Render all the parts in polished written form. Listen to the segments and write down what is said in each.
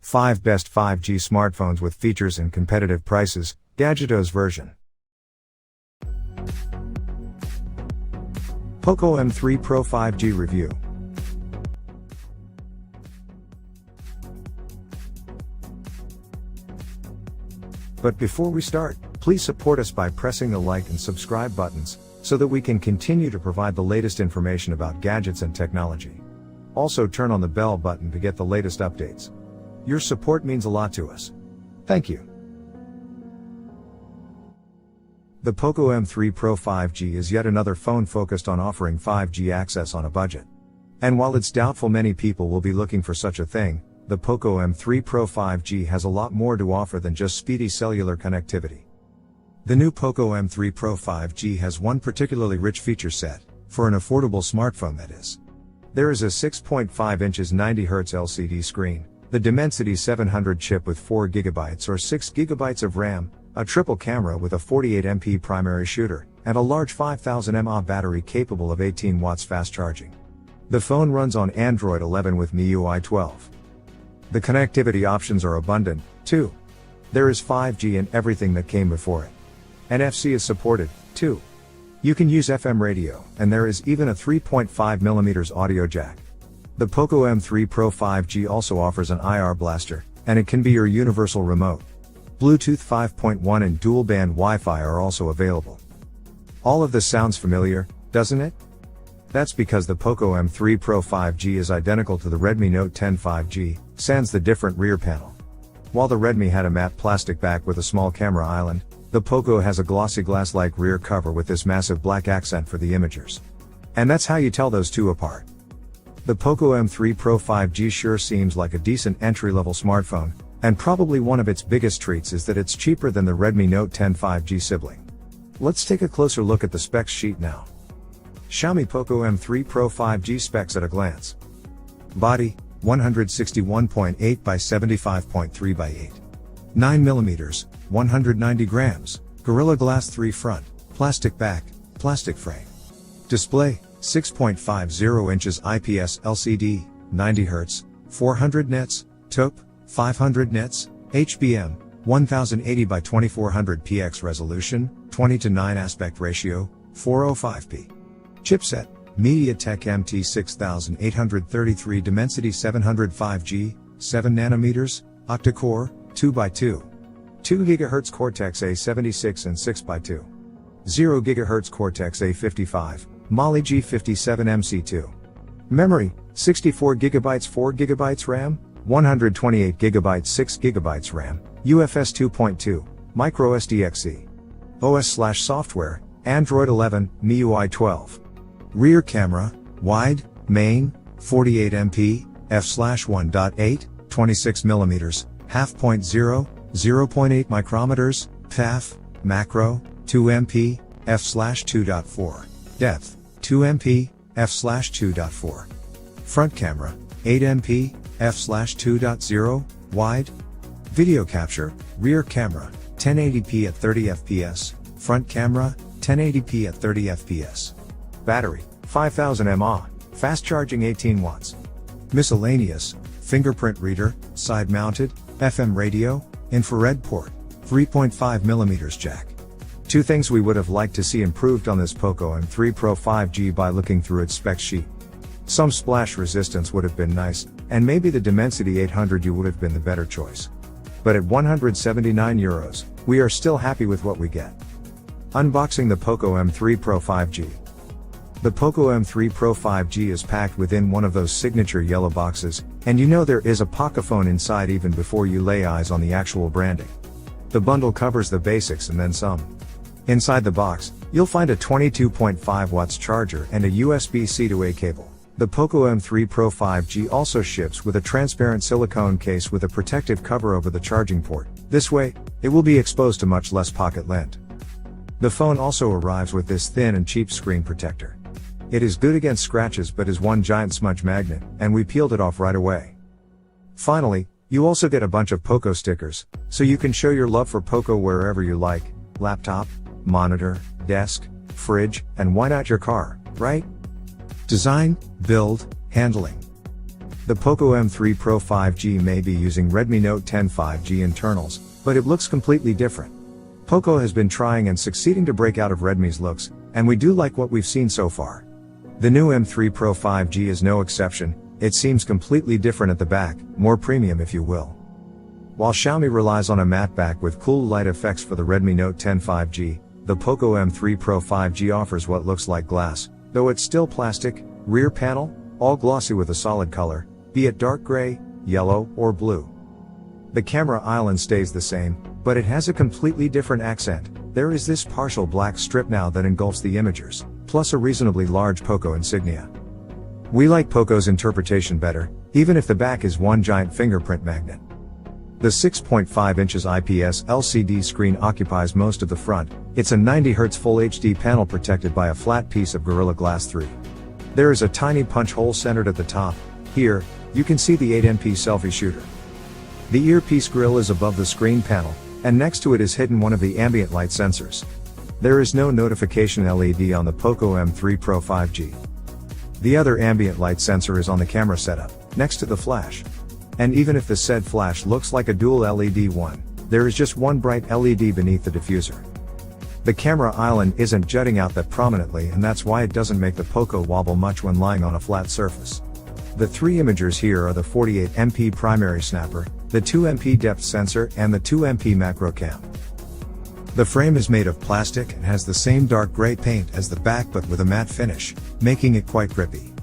5 Best 5G Smartphones with Features and Competitive Prices, Gadgetoz version. Poco M3 Pro 5G Review. But before we start, please support us by pressing the like and subscribe buttons, so that we can continue to provide the latest information about gadgets and technology. Also turn on the bell button to get the latest updates. Your support means a lot to us. Thank you. The Poco M3 Pro 5G is yet another phone focused on offering 5G access on a budget. And while it's doubtful many people will be looking for such a thing, the Poco M3 Pro 5G has a lot more to offer than just speedy cellular connectivity. The new Poco M3 Pro 5G has one particularly rich feature set, for an affordable smartphone that is. There is a 6.5 inches 90Hz LCD screen, the Dimensity 700 chip with 4GB or 6GB of RAM, a triple camera with a 48MP primary shooter, and a large 5000 mAh battery capable of 18 watts fast charging. The phone runs on Android 11 with MIUI 12. The connectivity options are abundant, too. There is 5G in everything that came before it. NFC is supported, too. You can use FM radio, and there is even a 3.5mm audio jack. The Poco M3 Pro 5G also offers an IR blaster, and it can be your universal remote. Bluetooth 5.1 and dual-band Wi-Fi are also available. All of this sounds familiar, doesn't it? That's because the Poco M3 Pro 5G is identical to the Redmi Note 10 5G, sans the different rear panel. While the Redmi had a matte plastic back with a small camera island, the Poco has a glossy glass-like rear cover with this massive black accent for the imagers. And that's how you tell those two apart. The Poco M3 Pro 5G sure seems like a decent entry-level smartphone, and probably one of its biggest treats is that it's cheaper than the Redmi Note 10 5G sibling. Let's take a closer look at the specs sheet now. Xiaomi Poco M3 Pro 5G specs at a glance. Body, 161.8 by 75.3 by 8. 9mm, 190 grams, Gorilla Glass 3 front, plastic back, plastic frame. Display, 6.50 inches IPS LCD, 90Hz, 400 nits, taupe, 500 nits, HBM, 1080 by 2400 px resolution, 20:9 aspect ratio, 405p. Chipset, MediaTek MT6833 Dimensity 700 5G, 7nm, octa-core, 2x2. 2 GHz Cortex A76 and 6x2. 0 GHz Cortex A55, Mali G57 MC2. Memory, 64 GB 4 GB RAM, 128 GB 6 GB RAM, UFS 2.2, microSD-XE. OS/software, Android 11, MIUI 12. Rear camera, wide, main, 48MP, f/1.8, 26mm, 1/2.0, 0.8 micrometers, PAF, macro, 2MP, f/2.4, depth, 2MP, f/2.4. Front camera, 8MP, f/2.0, wide. Video capture, rear camera, 1080p at 30 fps, front camera, 1080p at 30 fps. Battery, 5000 mAh, fast charging 18 watts. Miscellaneous, fingerprint reader, side-mounted, FM radio, infrared port, 3.5mm jack. Two things we would have liked to see improved on this Poco M3 Pro 5G by looking through its spec sheet. Some splash resistance would have been nice, and maybe the Dimensity 800U would have been the better choice. But at €179, we are still happy with what we get. Unboxing the Poco M3 Pro 5G. The Poco M3 Pro 5G is packed within one of those signature yellow boxes, and you know there is a Pocophone inside even before you lay eyes on the actual branding. The bundle covers the basics and then some. Inside the box, you'll find a 22.5 watts charger and a USB-C to A cable. The Poco M3 Pro 5G also ships with a transparent silicone case with a protective cover over the charging port. This way, it will be exposed to much less pocket lint. The phone also arrives with this thin and cheap screen protector. It is good against scratches but is one giant smudge magnet, and we peeled it off right away. Finally, you also get a bunch of Poco stickers, so you can show your love for Poco wherever you like, laptop, monitor, desk, fridge, and why not your car, right? Design, build, handling. The Poco M3 Pro 5G may be using Redmi Note 10 5G internals, but it looks completely different. Poco has been trying and succeeding to break out of Redmi's looks, and we do like what we've seen so far. The new M3 Pro 5G is no exception. It seems completely different at the back, more premium if you will. While Xiaomi relies on a matte back with cool light effects for the Redmi Note 10 5G, the Poco M3 Pro 5G offers what looks like glass, though it's still plastic. Rear panel, all glossy with a solid color, be it dark gray, yellow, or blue. The camera island stays the same, but it has a completely different accent. There is this partial black strip now that engulfs the imagers, plus a reasonably large Poco insignia. We like Poco's interpretation better, even if the back is one giant fingerprint magnet. The 6.5 inches IPS LCD screen occupies most of the front. It's a 90Hz Full HD panel protected by a flat piece of Gorilla Glass 3. There is a tiny punch hole centered at the top. Here, you can see the 8MP selfie shooter. The earpiece grill is above the screen panel, and next to it is hidden one of the ambient light sensors. There is no notification LED on the Poco M3 Pro 5G. The other ambient light sensor is on the camera setup, next to the flash. And even if the said flash looks like a dual LED one, there is just one bright LED beneath the diffuser. The camera island isn't jutting out that prominently, and that's why it doesn't make the Poco wobble much when lying on a flat surface. The three imagers here are the 48MP primary snapper, the 2MP depth sensor, and the 2MP macro cam. The frame is made of plastic and has the same dark gray paint as the back but with a matte finish, making it quite grippy.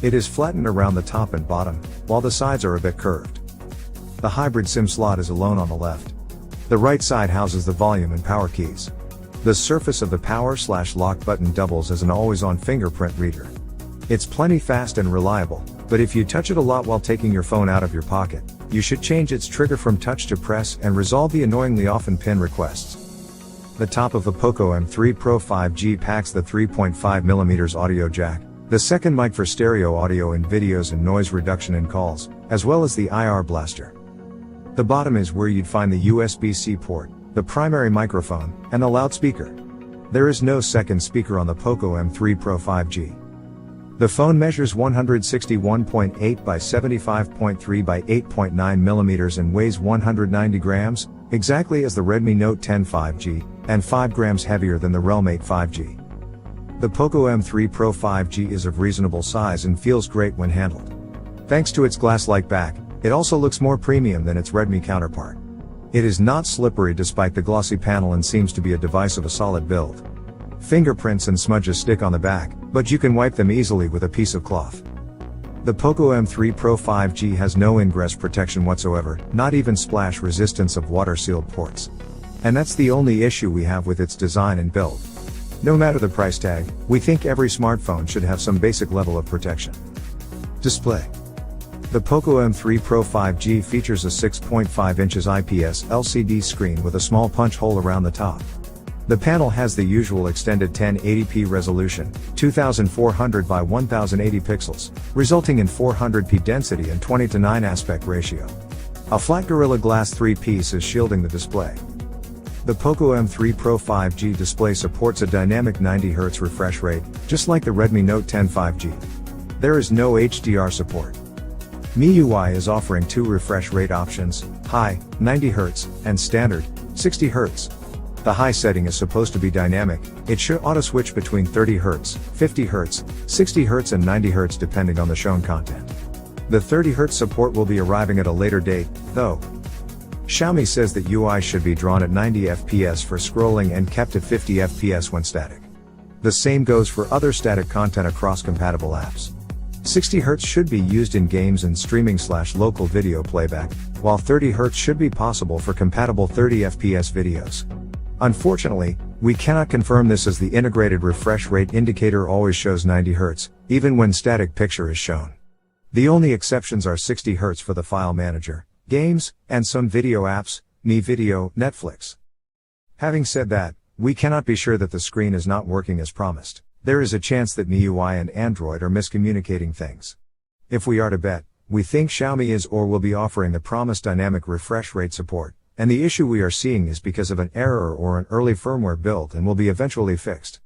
It is flattened around the top and bottom, while the sides are a bit curved. The hybrid SIM slot is alone on the left. The right side houses the volume and power keys. The surface of the power/lock button doubles as an always-on fingerprint reader. It's plenty fast and reliable, but if you touch it a lot while taking your phone out of your pocket, you should change its trigger from touch to press and resolve the annoyingly often pin requests. The top of the Poco M3 Pro 5G packs the 3.5mm audio jack, the second mic for stereo audio in videos and noise reduction in calls, as well as the IR blaster. The bottom is where you'd find the USB-C port, the primary microphone, and the loudspeaker. There is no second speaker on the Poco M3 Pro 5G. The phone measures 161.8 by 75.3 by 8.9 millimeters and weighs 190 grams, exactly as the Redmi Note 10 5G, and 5 grams heavier than the Realme 8 5G. The Poco M3 Pro 5G is of reasonable size and feels great when handled. Thanks to its glass-like back, it also looks more premium than its Redmi counterpart. It is not slippery despite the glossy panel and seems to be a device of a solid build. Fingerprints and smudges stick on the back, but you can wipe them easily with a piece of cloth. The Poco M3 Pro 5G has no ingress protection whatsoever, not even splash resistance of water-sealed ports. And that's the only issue we have with its design and build. No matter the price tag, we think every smartphone should have some basic level of protection. Display. The Poco M3 Pro 5G features a 6.5 inches IPS LCD screen with a small punch hole around the top. The panel has the usual extended 1080p resolution, 2400 by 1080 pixels, resulting in 400p density and 20:9 aspect ratio. A flat Gorilla Glass 3 piece is shielding the display. The Poco M3 Pro 5G display supports a dynamic 90Hz refresh rate, just like the Redmi Note 10 5G. There is no HDR support. MIUI is offering two refresh rate options, high, 90Hz, and standard, 60Hz. The high setting is supposed to be dynamic. It should auto-switch between 30Hz, 50Hz, 60Hz and 90Hz depending on the shown content. The 30Hz support will be arriving at a later date, though. Xiaomi says that UI should be drawn at 90 FPS for scrolling and kept at 50 FPS when static. The same goes for other static content across compatible apps. 60Hz should be used in games and streaming/local video playback, while 30Hz should be possible for compatible 30 FPS videos. Unfortunately, we cannot confirm this as the integrated refresh rate indicator always shows 90Hz, even when static picture is shown. The only exceptions are 60Hz for the file manager, games, and some video apps, Mi Video, Netflix. Having said that, we cannot be sure that the screen is not working as promised. There is a chance that MIUI and Android are miscommunicating things. If we are to bet, we think Xiaomi is or will be offering the promised dynamic refresh rate support, and the issue we are seeing is because of an error or an early firmware build and will be eventually fixed.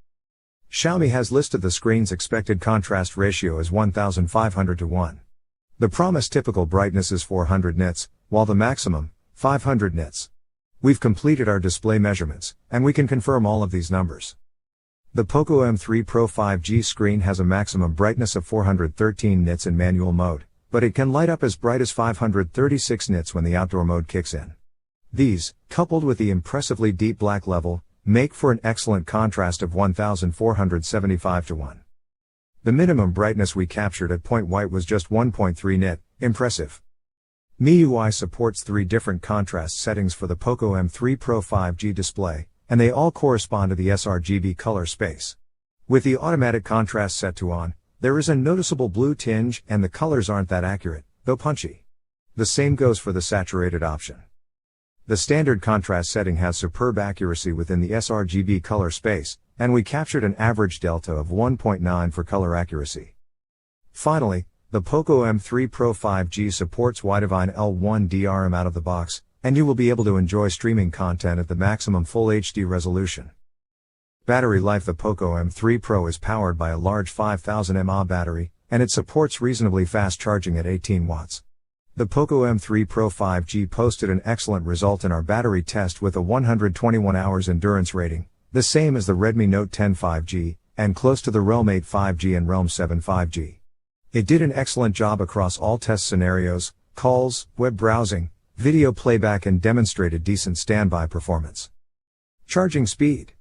Xiaomi has listed the screen's expected contrast ratio as 1500 to 1. The promised typical brightness is 400 nits, while the maximum, 500 nits. We've completed our display measurements, and we can confirm all of these numbers. The Poco M3 Pro 5G screen has a maximum brightness of 413 nits in manual mode, but it can light up as bright as 536 nits when the outdoor mode kicks in. These, coupled with the impressively deep black level, make for an excellent contrast of 1475 to 1. The minimum brightness we captured at point white was just 1.3 nit, impressive. MIUI supports 3 different contrast settings for the Poco M3 Pro 5G display, and they all correspond to the sRGB color space. With the automatic contrast set to on, there is a noticeable blue tinge and the colors aren't that accurate, though punchy. The same goes for the saturated option. The standard contrast setting has superb accuracy within the sRGB color space, and we captured an average delta of 1.9 for color accuracy. Finally, the Poco M3 Pro 5G supports Widevine L1 DRM out of the box, and you will be able to enjoy streaming content at the maximum full HD resolution. Battery life: the Poco M3 Pro is powered by a large 5000 mAh battery, and it supports reasonably fast charging at 18 watts. The Poco M3 Pro 5G posted an excellent result in our battery test with a 121 hours endurance rating, the same as the Redmi Note 10 5G, and close to the Realme 8 5G and Realme 7 5G. It did an excellent job across all test scenarios, calls, web browsing, video playback, and demonstrated decent standby performance. Charging speed.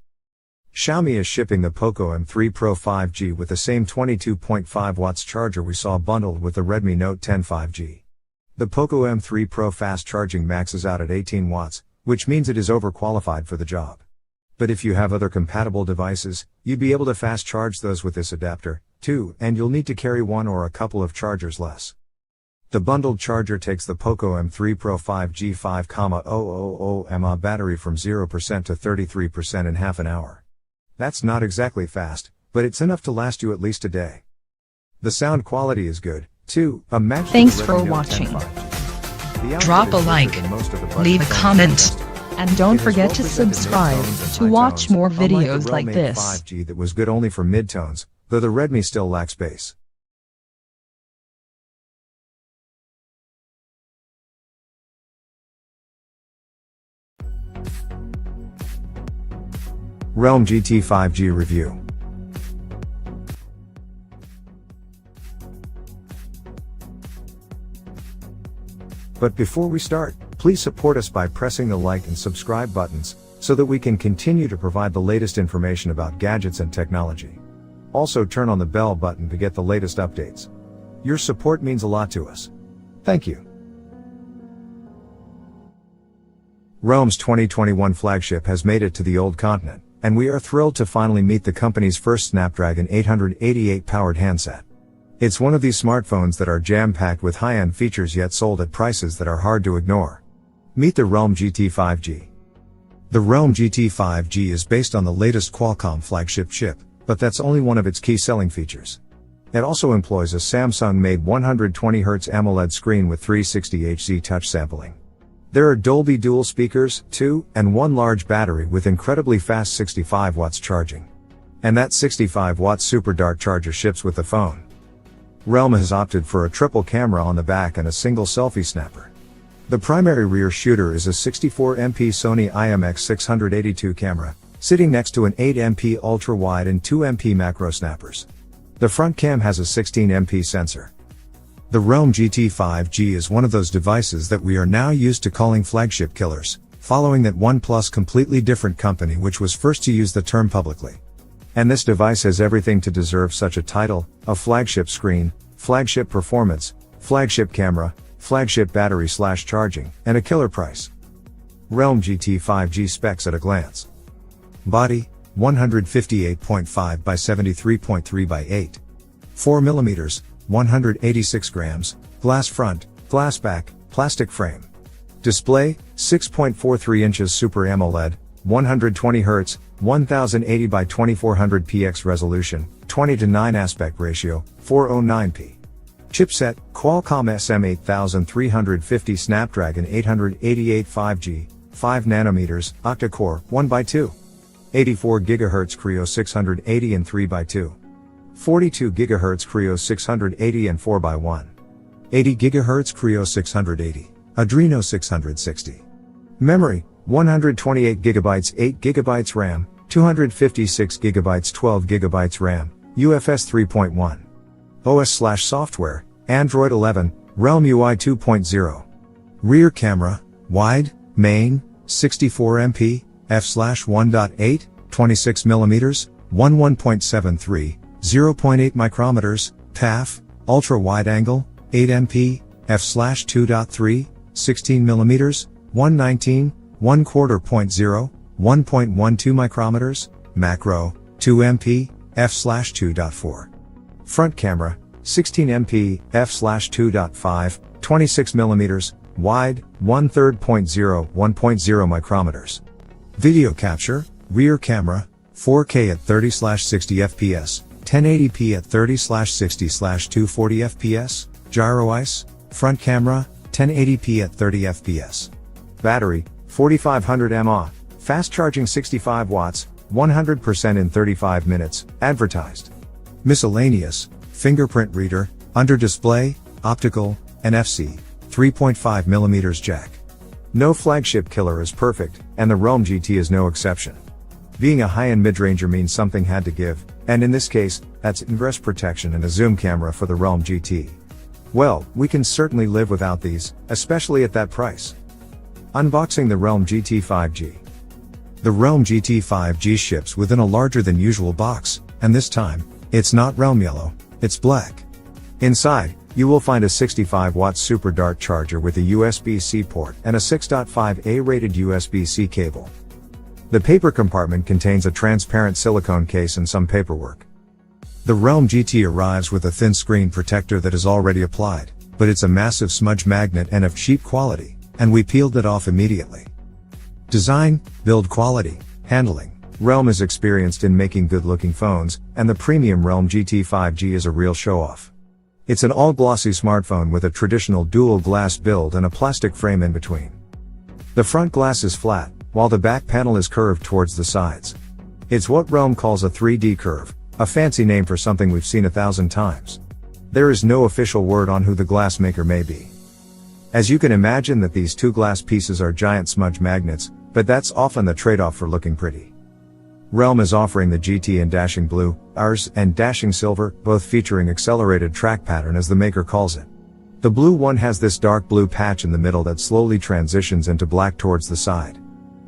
Xiaomi is shipping the Poco M3 Pro 5G with the same 22.5 watts charger we saw bundled with the Redmi Note 10 5G. The Poco M3 Pro fast charging maxes out at 18 watts, which means it is overqualified for the job. But if you have other compatible devices, you'd be able to fast charge those with this adapter, too, and you'll need to carry one or a couple of chargers less. The bundled charger takes the Poco M3 Pro 5G 5,000 mAh battery from 0% to 33% in half an hour. That's not exactly fast, but it's enough to last you at least a day. The sound quality is good, too. Thanks for watching. Drop a like, leave a comment, and don't forget to subscribe to watch more videos like this. 5G that was good only for midtones, though the Redmi still lacks bass. Realme GT 5G review. But before we start, please support us by pressing the like and subscribe buttons, so that we can continue to provide the latest information about gadgets and technology. Also turn on the bell button to get the latest updates. Your support means a lot to us. Thank you. Realme's 2021 flagship has made it to the old continent, and we are thrilled to finally meet the company's first Snapdragon 888 powered handset. It's one of these smartphones that are jam-packed with high-end features yet sold at prices that are hard to ignore. Meet the Realme GT 5G. The Realme GT 5G is based on the latest Qualcomm flagship chip, but that's only one of its key selling features. It also employs a Samsung-made 120Hz AMOLED screen with 360Hz touch sampling. There are Dolby dual speakers, 2, and 1 large battery with incredibly fast 65 watts charging. And that 65 watt super dart charger ships with the phone. Realme has opted for a triple camera on the back and a single selfie snapper. The primary rear shooter is a 64MP Sony IMX682 camera, sitting next to an 8MP ultra-wide and 2MP macro snappers. The front cam has a 16MP sensor. The Realme GT 5G is one of those devices that we are now used to calling flagship killers, following that OnePlus completely different company which was first to use the term publicly. And this device has everything to deserve such a title: a flagship screen, flagship performance, flagship camera, flagship battery/charging, and a killer price. Realme GT 5G specs at a glance. Body, 158.5 by 73.3 by 8. 4 mm, 186 grams, glass front, glass back, plastic frame. Display, 6.43 inches Super AMOLED, 120 Hz, 1080 by 2400 px resolution, 20:9 aspect ratio, 409p. Chipset, Qualcomm SM8350 Snapdragon 888 5G, 5 nanometers, octa-core, 1x2. 84 GHz Creo 680 and 3x2. 42 GHz Creo 680 and 4x1. 80 GHz Creo 680, Adreno 660. Memory, 128 GB 8 GB RAM, 256 GB 12 GB RAM, UFS 3.1. OS/software, Android 11, Realm UI 2.0. Rear camera, wide, main, 64MP, f/1.8, 26mm, 1.73, 0.8 micrometers, PAF, ultra wide angle, 8MP, f/2.3, 16mm, 119, 1/4.0, 1.12 micrometers, macro, 2MP, f/2.4. Front camera, 16MP, f/2.5, 26mm, wide, 1/3.0, 1.0 micrometers. Video capture, rear camera, 4K at 30/60 fps, 1080p at 30/60/240 fps, gyro ICE, front camera, 1080p at 30 fps. Battery, 4500 mAh, fast charging 65 watts, 100% in 35 minutes, advertised. Miscellaneous, fingerprint reader, under display, optical, NFC, 3.5mm jack. No flagship killer is perfect, and the Realm GT is no exception. Being a high-end mid-ranger means something had to give, and in this case, that's ingress protection and a zoom camera for the Realm GT. Well, we can certainly live without these, especially at that price. Unboxing the Realm GT 5G. The Realm GT 5G ships within a larger than usual box, and this time, it's not Realm Yellow, it's black. Inside, you will find a 65-watt Super Dart charger with a USB-C port and a 6.5A rated USB-C cable. The paper compartment contains a transparent silicone case and some paperwork. The Realm GT arrives with a thin screen protector that is already applied, but it's a massive smudge magnet and of cheap quality, and we peeled it off immediately. Design, build quality, handling. Realm is experienced in making good-looking phones, and the premium Realm GT 5G is a real show-off. It's an all-glossy smartphone with a traditional dual-glass build and a plastic frame in between. The front glass is flat, while the back panel is curved towards the sides. It's what Realm calls a 3D curve, a fancy name for something we've seen 1,000 times. There is no official word on who the glass maker may be. As you can imagine that these two glass pieces are giant smudge magnets, but that's often the trade-off for looking pretty. Realm is offering the GT in dashing blue, ours, and dashing silver, both featuring accelerated track pattern as the maker calls it. The blue one has this dark blue patch in the middle that slowly transitions into black towards the side.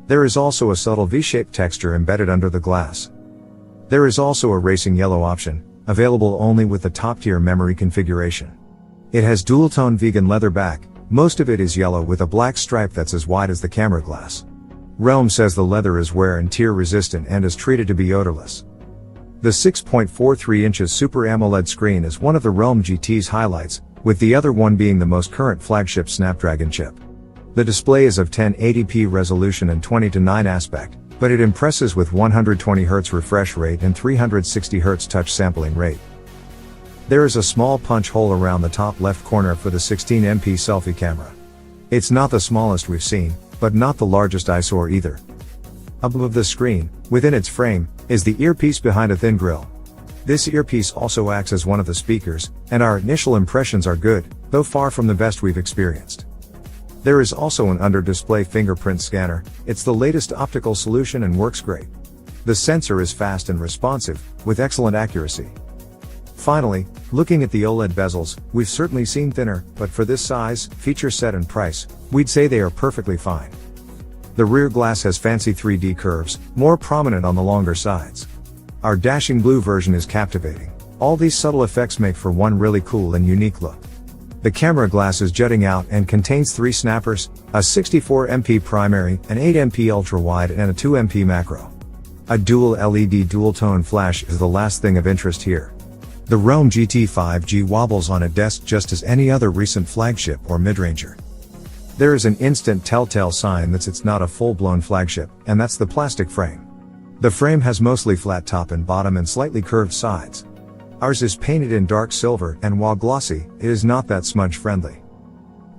There is also a subtle V-shaped texture embedded under the glass. There is also a racing yellow option, available only with the top-tier memory configuration. It has dual-tone vegan leather back, most of it is yellow with a black stripe that's as wide as the camera glass. Realm says the leather is wear and tear resistant and is treated to be odorless. The 6.43 inches Super AMOLED screen is one of the Realm GT's highlights, with the other one being the most current flagship Snapdragon chip. The display is of 1080p resolution and 20:9 aspect, but it impresses with 120Hz refresh rate and 360Hz touch sampling rate. There is a small punch hole around the top left corner for the 16MP selfie camera. It's not the smallest we've seen, but not the largest eyesore either. Above the screen, within its frame, is the earpiece behind a thin grill. This earpiece also acts as one of the speakers, and our initial impressions are good, though far from the best we've experienced. There is also an under-display fingerprint scanner. It's the latest optical solution and works great. The sensor is fast and responsive, with excellent accuracy. Finally, looking at the OLED bezels, we've certainly seen thinner, but for this size, feature set and price, we'd say they are perfectly fine. The rear glass has fancy 3D curves, more prominent on the longer sides. Our dashing blue version is captivating. All these subtle effects make for one really cool and unique look. The camera glass is jutting out and contains 3 snappers, a 64MP primary, an 8MP ultra-wide and a 2MP macro. A dual LED dual-tone flash is the last thing of interest here. The Realm GT 5G wobbles on a desk just as any other recent flagship or mid-ranger. There is an instant telltale sign that it's not a full-blown flagship, and that's the plastic frame. The frame has mostly flat top and bottom and slightly curved sides. Ours is painted in dark silver, and while glossy, it is not that smudge-friendly.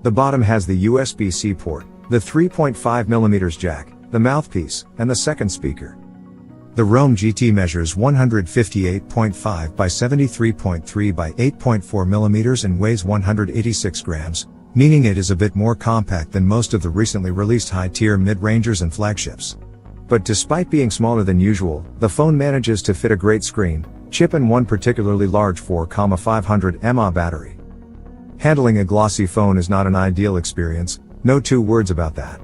The bottom has the USB-C port, the 3.5mm jack, the mouthpiece, and the second speaker. The Realm GT measures 158.5 by 73.3 by 8.4 mm and weighs 186 grams, meaning it is a bit more compact than most of the recently released high-tier mid-rangers and flagships. But despite being smaller than usual, the phone manages to fit a great screen, chip and one particularly large 4,500 mAh battery. Handling a glossy phone is not an ideal experience, no two words about that.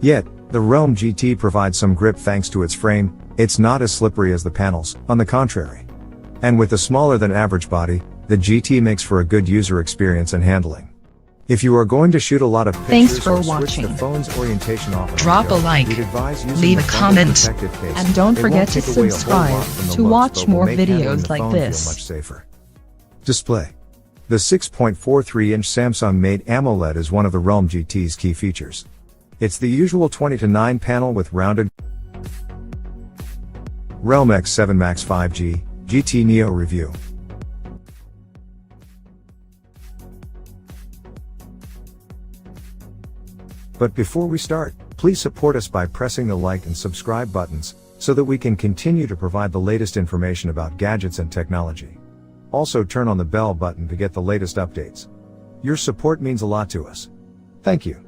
Yet, the Realm GT provides some grip thanks to its frame. It's not as slippery as the panels, on the contrary. And with a smaller than average body, the GT makes for a good user experience and handling. If you are going to shoot a lot of pictures, thanks for or switch watching. the phone's orientation off, Drop a like, leave a comment, and don't forget to subscribe to watch more videos like this. Much safer. Display. The 6.43-inch Samsung-made AMOLED is one of the Realm GT's key features. It's the usual 20:9 panel with rounded Realm X7 Max 5G GT Neo review. But before we start, please support us by pressing the like and subscribe buttons, so that we can continue to provide the latest information about gadgets and technology. Also turn on the bell button to get the latest updates. Your support means a lot to us. Thank you.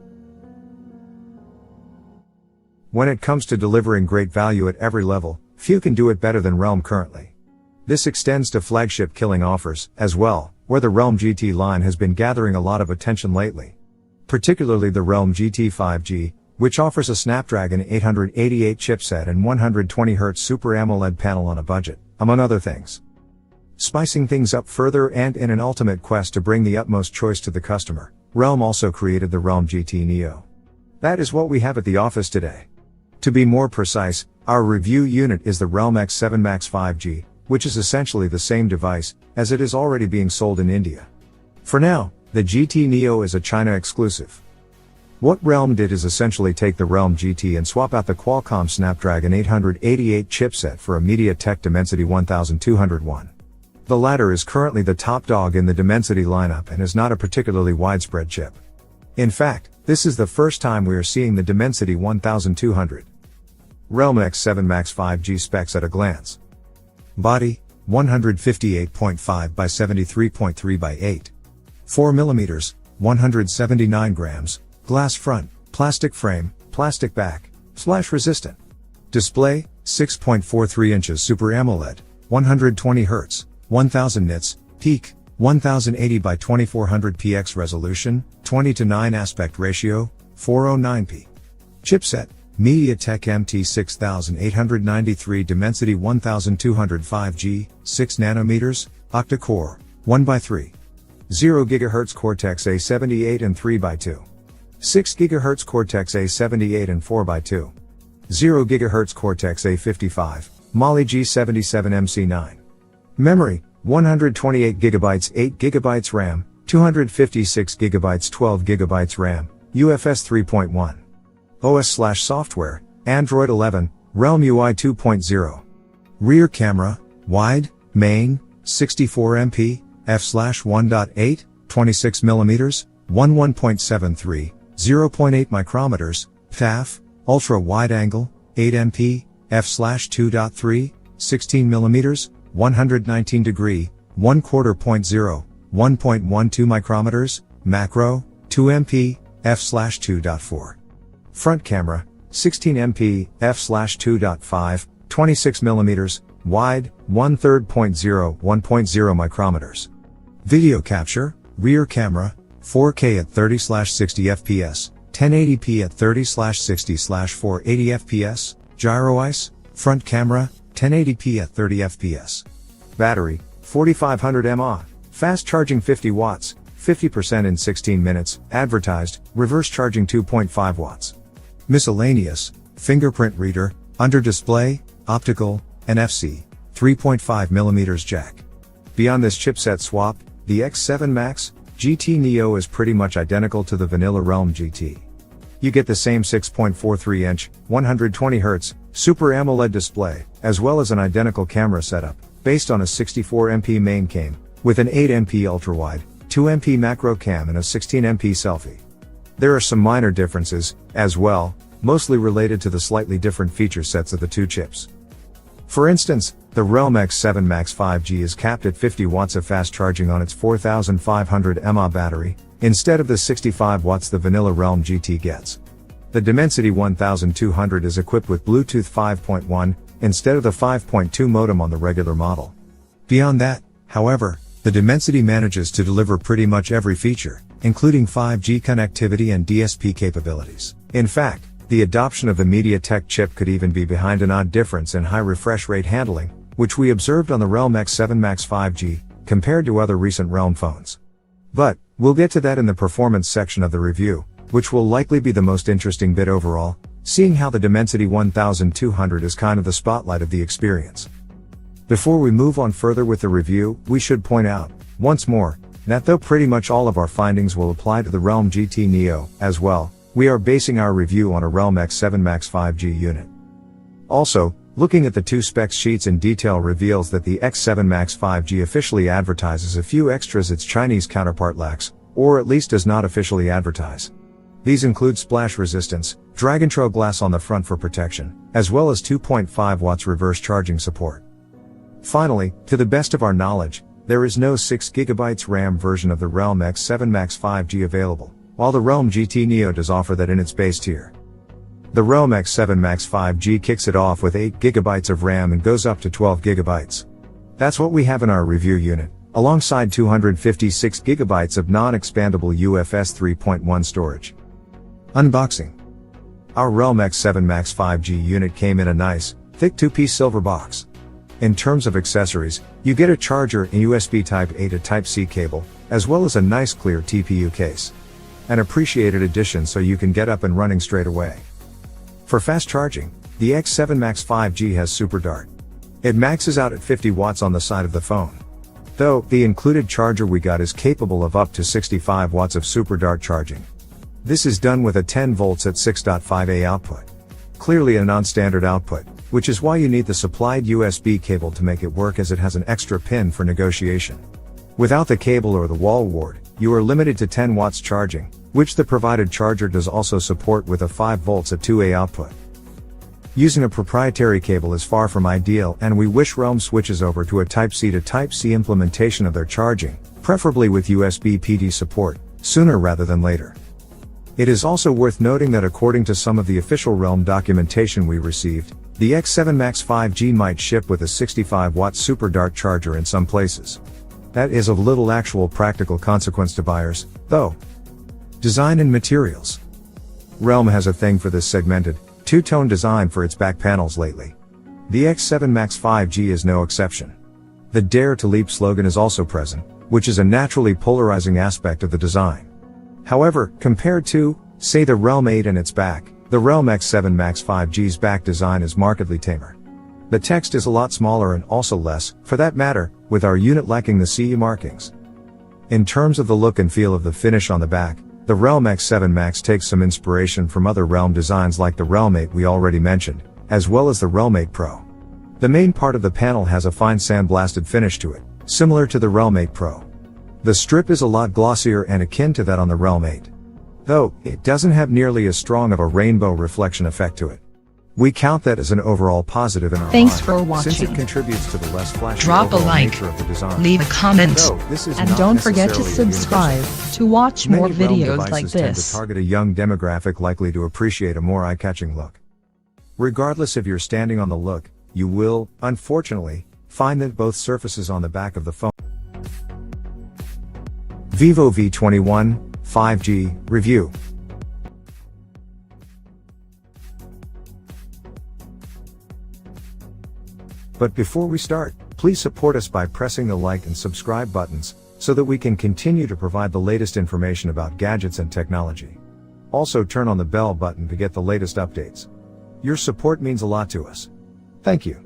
When it comes to delivering great value at every level, few can do it better than Realm currently. This extends to flagship killing offers, as well, where the Realm GT line has been gathering a lot of attention lately. Particularly the Realm GT 5G, which offers a Snapdragon 888 chipset and 120Hz Super AMOLED panel on a budget, among other things. Spicing things up further and in an ultimate quest to bring the utmost choice to the customer, Realm also created the Realm GT Neo. That is what we have at the office today. To be more precise, our review unit is the Realm X7 Max 5G, which is essentially the same device, as it is already being sold in India. For now, the GT Neo is a China exclusive. What Realm did is essentially take the Realm GT and swap out the Qualcomm Snapdragon 888 chipset for a MediaTek Dimensity 1201. The latter is currently the top dog in the Dimensity lineup and is not a particularly widespread chip. In fact, this is the first time we are seeing the Dimensity 1200. Realm X7 Max 5G specs at a glance. Body, 158.5 by 73.3 by 8.4 mm, 179 grams, glass front, plastic frame, plastic back, splash resistant. Display, 6.43 inches Super AMOLED, 120 Hz, 1000 nits, peak, 1080 by 2400 px resolution, 20:9 aspect ratio, 409p. Chipset, MediaTek MT6893 Dimensity 1205G, 6 nanometers, octa-core, 1x3. 0 GHz Cortex A78 and 3x2. 6 GHz Cortex A78 and 4x2. 0 GHz Cortex A55, Mali G77MC9. Memory, 128 GB 8 GB RAM, 256 GB 12 GB RAM, UFS 3.1. OS/software, Android 11, Realm UI 2.0. Rear camera, wide, main, 64MP, f/1.8, 26mm, 1.73, 0.8 micrometers, PAF, ultra wide angle, 8MP, f/2.3, 16mm, 119 degree, 1/4.0, 1.12 micrometers, macro, 2MP, f/2.4. Front camera, 16MP, f/2.5, 26mm, wide, 1/3.0, 1.0 micrometers. Video capture, rear camera, 4K at 30/60 fps, 1080p at 30/60/480 fps, gyro ICE, front camera, 1080p at 30 fps. Battery, 4500 mAh, fast charging 50 watts, 50% in 16 minutes, advertised, reverse charging 2.5 watts. Miscellaneous, fingerprint reader, under display, optical, NFC, 3.5mm jack. Beyond this chipset swap, the X7 Max GT Neo is pretty much identical to the vanilla Realm GT. You get the same 6.43-inch, 120Hz, Super AMOLED display, as well as an identical camera setup, based on a 64MP main cam, with an 8MP ultrawide, 2MP macro cam and a 16MP selfie. There are some minor differences, as well, mostly related to the slightly different feature sets of the two chips. For instance, the Realme X7 Max 5G is capped at 50 watts of fast charging on its 4500 mAh battery, instead of the 65 watts the vanilla Realme GT gets. The Dimensity 1200 is equipped with Bluetooth 5.1, instead of the 5.2 modem on the regular model. Beyond that, however, the Dimensity manages to deliver pretty much every feature, including 5G connectivity and DSP capabilities. In fact, the adoption of the MediaTek chip could even be behind an odd difference in high refresh rate handling, which we observed on the Realme X7 Max 5G, compared to other recent Realme phones. But, we'll get to that in the performance section of the review, which will likely be the most interesting bit overall, seeing how the Dimensity 1200 is kind of the spotlight of the experience. Before we move on further with the review, we should point out, once more, that though pretty much all of our findings will apply to the Realme GT Neo, as well, we are basing our review on a Realme X7 Max 5G unit. Also, looking at the two specs sheets in detail reveals that the X7 Max 5G officially advertises a few extras its Chinese counterpart lacks, or at least does not officially advertise. These include splash resistance, Dragontrail glass on the front for protection, as well as 2.5 watts reverse charging support. Finally, to the best of our knowledge, there is no 6GB RAM version of the Realme X7 Max 5G available, while the Realme GT Neo does offer that in its base tier. The Realme X7 Max 5G kicks it off with 8GB of RAM and goes up to 12GB. That's what we have in our review unit, alongside 256GB of non-expandable UFS 3.1 storage. Unboxing. Our Realme X7 Max 5G unit came in a nice, thick two-piece silver box. In terms of accessories, you get a charger, a USB Type-A to Type-C cable, as well as a nice clear TPU case. An appreciated addition so you can get up and running straight away. For fast charging, the X7 Max 5G has Super Dart. It maxes out at 50 watts on the side of the phone. Though, the included charger we got is capable of up to 65 watts of Super Dart charging. This is done with a 10 volts at 6.5A output. Clearly a non-standard output, which is why you need the supplied USB cable to make it work, as it has an extra pin for negotiation. Without the cable or the wall wart, you are limited to 10 watts charging, which the provided charger does also support with a 5 volts at 2A output. Using a proprietary cable is far from ideal, and we wish Realme switches over to a Type-C to Type-C implementation of their charging, preferably with USB PD support, sooner rather than later. It is also worth noting that according to some of the official Realme documentation we received, the X7 Max 5G might ship with a 65 watt Super Dart charger in some places. That is of little actual practical consequence to buyers, though. Design and materials. Realme has a thing for this segmented, two-tone design for its back panels lately. The X7 Max 5G is no exception. The Dare to Leap slogan is also present, which is a naturally polarizing aspect of the design. However, compared to, say, the Realme 8 and its back, the Realme X7 Max 5G's back design is markedly tamer. The text is a lot smaller and also less, for that matter, with our unit lacking the CE markings. In terms of the look and feel of the finish on the back, the Realme X7 Max takes some inspiration from other Realme designs like the Realme 8 we already mentioned, as well as the Realme 8 Pro. The main part of the panel has a fine sandblasted finish to it, similar to the Realme 8 Pro. The strip is a lot glossier and akin to that on the Realme 8. Though, it doesn't have nearly as strong of a rainbow reflection effect to it. We count that as an overall positive in our Thanks mind, for watching. since it contributes to the less flashy Drop a overall like, nature of the design. leave a comment, Though, this is and not don't forget to necessarily a subscribe universal. to watch more Many Realme videos like devices tend to this. target a young demographic likely to appreciate a more eye-catching look. Regardless if you're standing on the look, you will, unfortunately, find that both surfaces on the back of the phone. Vivo V21 5G Review. But before we start, please support us by pressing the like and subscribe buttons, so that we can continue to provide the latest information about gadgets and technology. Also turn on the bell button to get the latest updates. Your support means a lot to us. Thank you.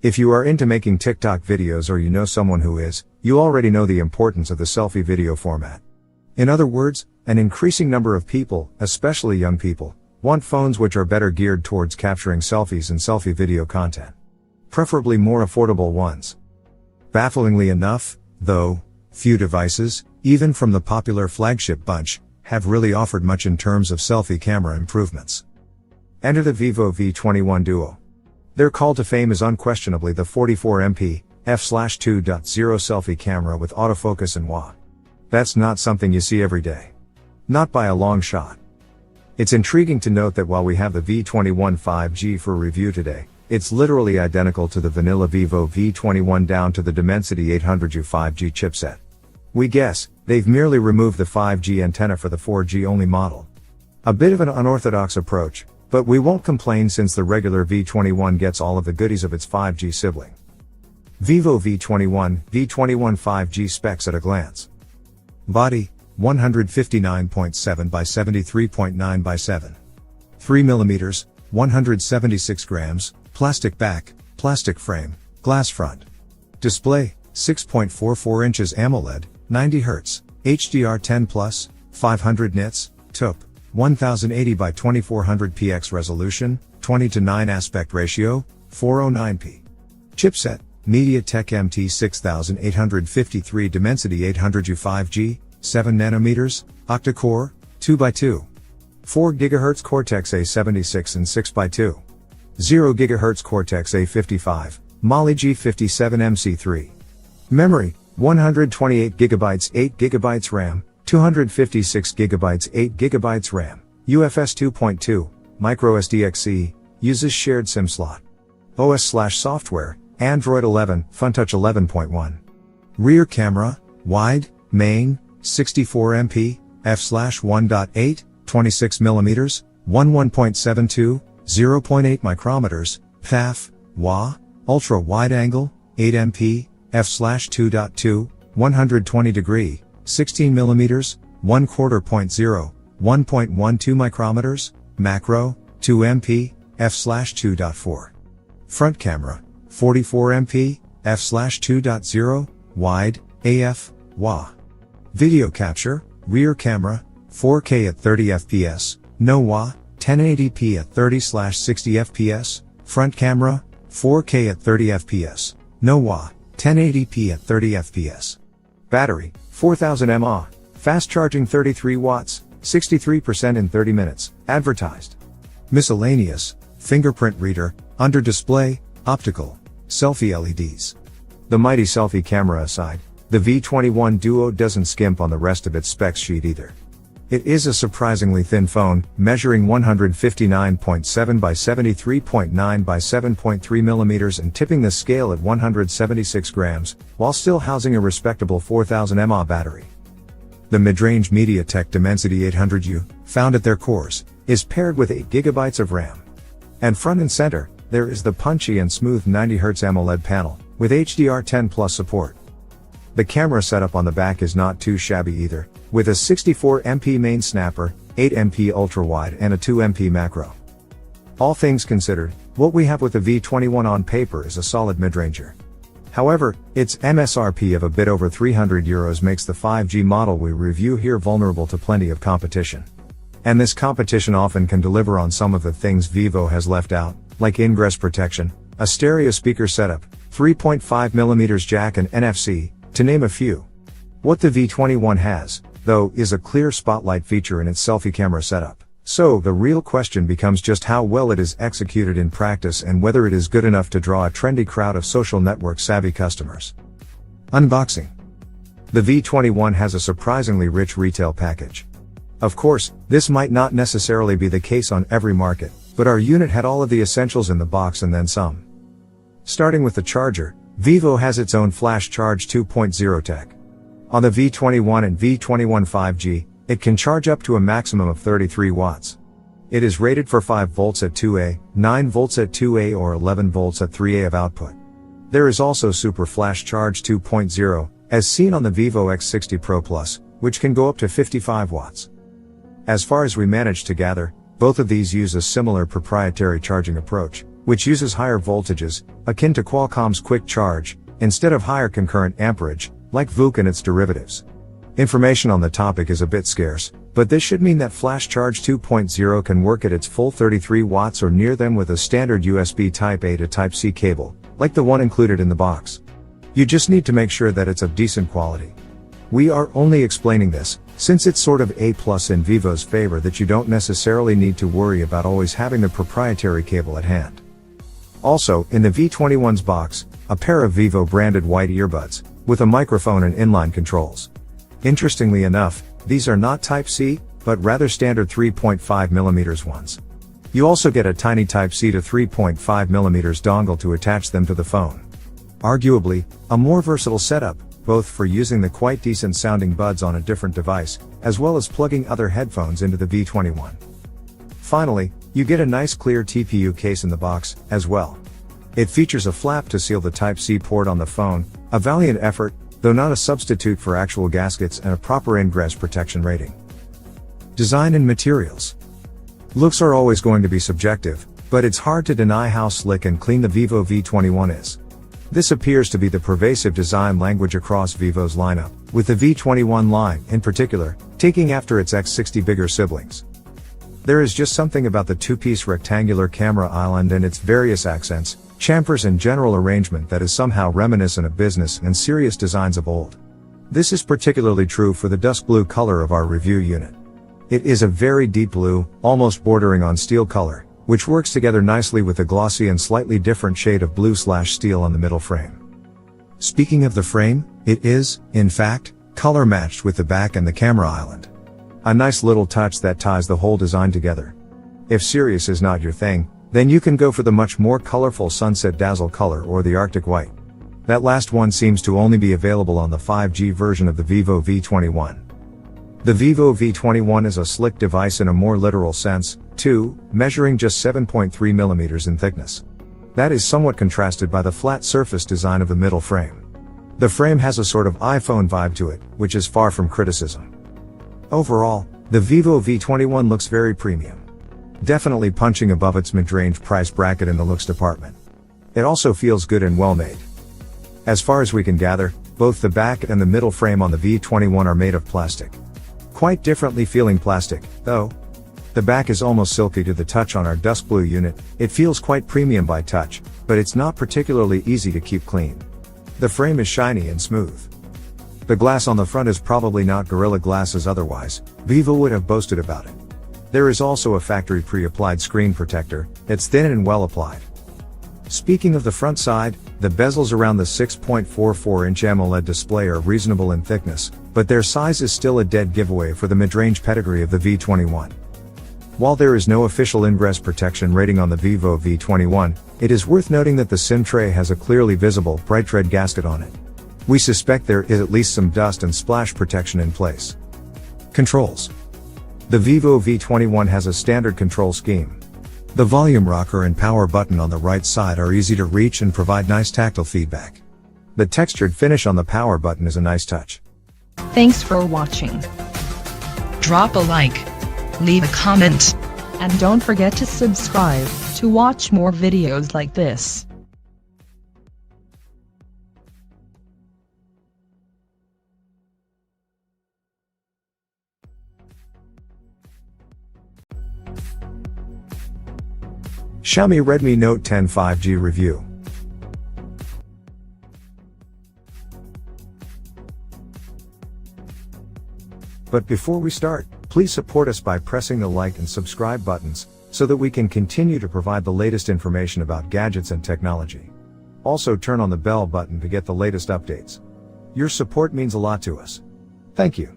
If you are into making TikTok videos or you know someone who is, you already know the importance of the selfie video format. In other words, an increasing number of people, especially young people, want phones which are better geared towards capturing selfies and selfie video content. Preferably more affordable ones. Bafflingly enough, though, few devices, even from the popular flagship bunch, have really offered much in terms of selfie camera improvements. Enter the Vivo V21 Duo. Their call to fame is unquestionably the 44MP f/2.0 selfie camera with autofocus and WAH. That's not something you see every day. Not by a long shot. It's intriguing to note that while we have the V21 5G for review today, it's literally identical to the vanilla Vivo V21 down to the Dimensity 800U 5G chipset. We guess, they've merely removed the 5G antenna for the 4G only model. A bit of an unorthodox approach, but we won't complain since the regular V21 gets all of the goodies of its 5G sibling. Vivo V21 5G specs at a glance. Body, 159.7 by 73.9 by 7. 3mm, 176 grams, plastic back, plastic frame, glass front. Display, 6.44 inches AMOLED, 90 Hz, HDR10+, 500 nits, TOP, 1080 by 2400 px resolution, 20:9 aspect ratio, 409p. Chipset, MediaTek MT6853 Dimensity 800U 5G, 7nm, octa-core, 2x2. 4 GHz Cortex-A76 and 6x2. 0 GHz Cortex-A55, Mali G57MC3. Memory, 128 GB 8 GB RAM, 256 GB 8 GB RAM, UFS 2.2, microSD-XC, uses shared SIM slot. OS/software, Android 11, FunTouch 11.1. Rear camera, wide, main, 64MP, f/1.8, 26mm, 11.72, 0.8 micrometers, PAF, WAH, ultra wide angle, 8MP, f/2.2, 120 degree, 16mm, 1/4.0, 1.12 micrometers, macro, 2MP, f/2.4. Front camera, 44MP, f/2.0, wide, AF, WAH. Video capture, rear camera, 4K at 30 fps, no WAH, 1080p at 30/60 fps, front camera, 4K at 30 fps, no WAH, 1080p at 30 fps. Battery, 4000 mAh, fast charging 33 watts, 63% in 30 minutes, advertised. Miscellaneous, fingerprint reader, under display, optical, selfie LEDs. The mighty selfie camera aside, the V21 Duo doesn't skimp on the rest of its specs sheet either. It is a surprisingly thin phone, measuring 159.7 by 73.9 by 7.3 mm and tipping the scale at 176 grams, while still housing a respectable 4000 mAh battery. The mid-range MediaTek Dimensity 800U, found at their cores, is paired with 8 GB of RAM. And front and center, there is the punchy and smooth 90 Hz AMOLED panel, with HDR10+ support. The camera setup on the back is not too shabby either, with a 64MP main snapper, 8MP ultra-wide and a 2MP macro. All things considered, what we have with the V21 on paper is a solid mid-ranger. However, its MSRP of a bit over €300 makes the 5G model we review here vulnerable to plenty of competition. And this competition often can deliver on some of the things Vivo has left out, like ingress protection, a stereo speaker setup, 3.5mm jack and NFC, to name a few. What the V21 has, though, is a clear spotlight feature in its selfie camera setup. So, the real question becomes just how well it is executed in practice and whether it is good enough to draw a trendy crowd of social network savvy customers. Unboxing. The V21 has a surprisingly rich retail package. Of course, this might not necessarily be the case on every market, but our unit had all of the essentials in the box and then some. Starting with the charger, Vivo has its own Flash Charge 2.0 tech. On the V21 and V21 5G, it can charge up to a maximum of 33 watts. It is rated for 5 volts at 2A, 9 volts at 2A or 11 volts at 3A of output. There is also Super Flash Charge 2.0, as seen on the Vivo X60 Pro Plus, which can go up to 55 watts. As far as we managed to gather, both of these use a similar proprietary charging approach, which uses higher voltages, akin to Qualcomm's Quick Charge, instead of higher concurrent amperage, like VOOC and its derivatives. Information on the topic is a bit scarce, but this should mean that Flash Charge 2.0 can work at its full 33 watts or near them with a standard USB Type-A to Type-C cable, like the one included in the box. You just need to make sure that it's of decent quality. We are only explaining this, since it's sort of a plus in Vivo's favor that you don't necessarily need to worry about always having the proprietary cable at hand. Also, in the V21's box, a pair of Vivo branded white earbuds, with a microphone and inline controls. Interestingly enough, these are not Type-C, but rather standard 3.5mm ones. You also get a tiny Type-C to 3.5mm dongle to attach them to the phone. Arguably, a more versatile setup, both for using the quite decent sounding buds on a different device, as well as plugging other headphones into the V21. Finally, you get a nice clear TPU case in the box, as well. It features a flap to seal the Type-C port on the phone, a valiant effort, though not a substitute for actual gaskets, and a proper ingress protection rating. Design and materials. Looks are always going to be subjective, but it's hard to deny how slick and clean the Vivo V21 is. This appears to be the pervasive design language across Vivo's lineup, with the V21 line, in particular, taking after its X60 bigger siblings. There is just something about the two-piece rectangular camera island and its various accents, chamfers and general arrangement that is somehow reminiscent of business and serious designs of old. This is particularly true for the dusk blue color of our review unit. It is a very deep blue, almost bordering on steel color, which works together nicely with the glossy and slightly different shade of blue/steel on the middle frame. Speaking of the frame, it is, in fact, color matched with the back and the camera island. A nice little touch that ties the whole design together. If serious is not your thing, then you can go for the much more colorful Sunset Dazzle color or the Arctic White. That last one seems to only be available on the 5G version of the Vivo V21. The Vivo V21 is a slick device in a more literal sense, too, measuring just 7.3mm in thickness. That is somewhat contrasted by the flat surface design of the middle frame. The frame has a sort of iPhone vibe to it, which is far from criticism. Overall, the Vivo V21 looks very premium. Definitely punching above its mid-range price bracket in the looks department. It also feels good and well made. As far as we can gather, both the back and the middle frame on the V21 are made of plastic. Quite differently feeling plastic, though. The back is almost silky to the touch on our dusk blue unit. It feels quite premium by touch, but it's not particularly easy to keep clean. The frame is shiny and smooth. The glass on the front is probably not Gorilla Glass as otherwise Vivo would have boasted about it. There is also a factory pre-applied screen protector, it's thin and well applied. Speaking of the front side, the bezels around the 6.44-inch AMOLED display are reasonable in thickness, but their size is still a dead giveaway for the mid-range pedigree of the V21. While there is no official ingress protection rating on the Vivo V21, it is worth noting that the SIM tray has a clearly visible, bright red gasket on it. We suspect there is at least some dust and splash protection in place. Controls. The Vivo V21 has a standard control scheme. The volume rocker and power button on the right side are easy to reach and provide nice tactile feedback. The textured finish on the power button is a nice touch. Thanks for watching. Drop a like, leave a comment, and don't forget to subscribe to watch more videos like this. Xiaomi Redmi Note 10 5G review. But before we start, please support us by pressing the like and subscribe buttons, so that we can continue to provide the latest information about gadgets and technology. Also turn on the bell button to get the latest updates. Your support means a lot to us. Thank you.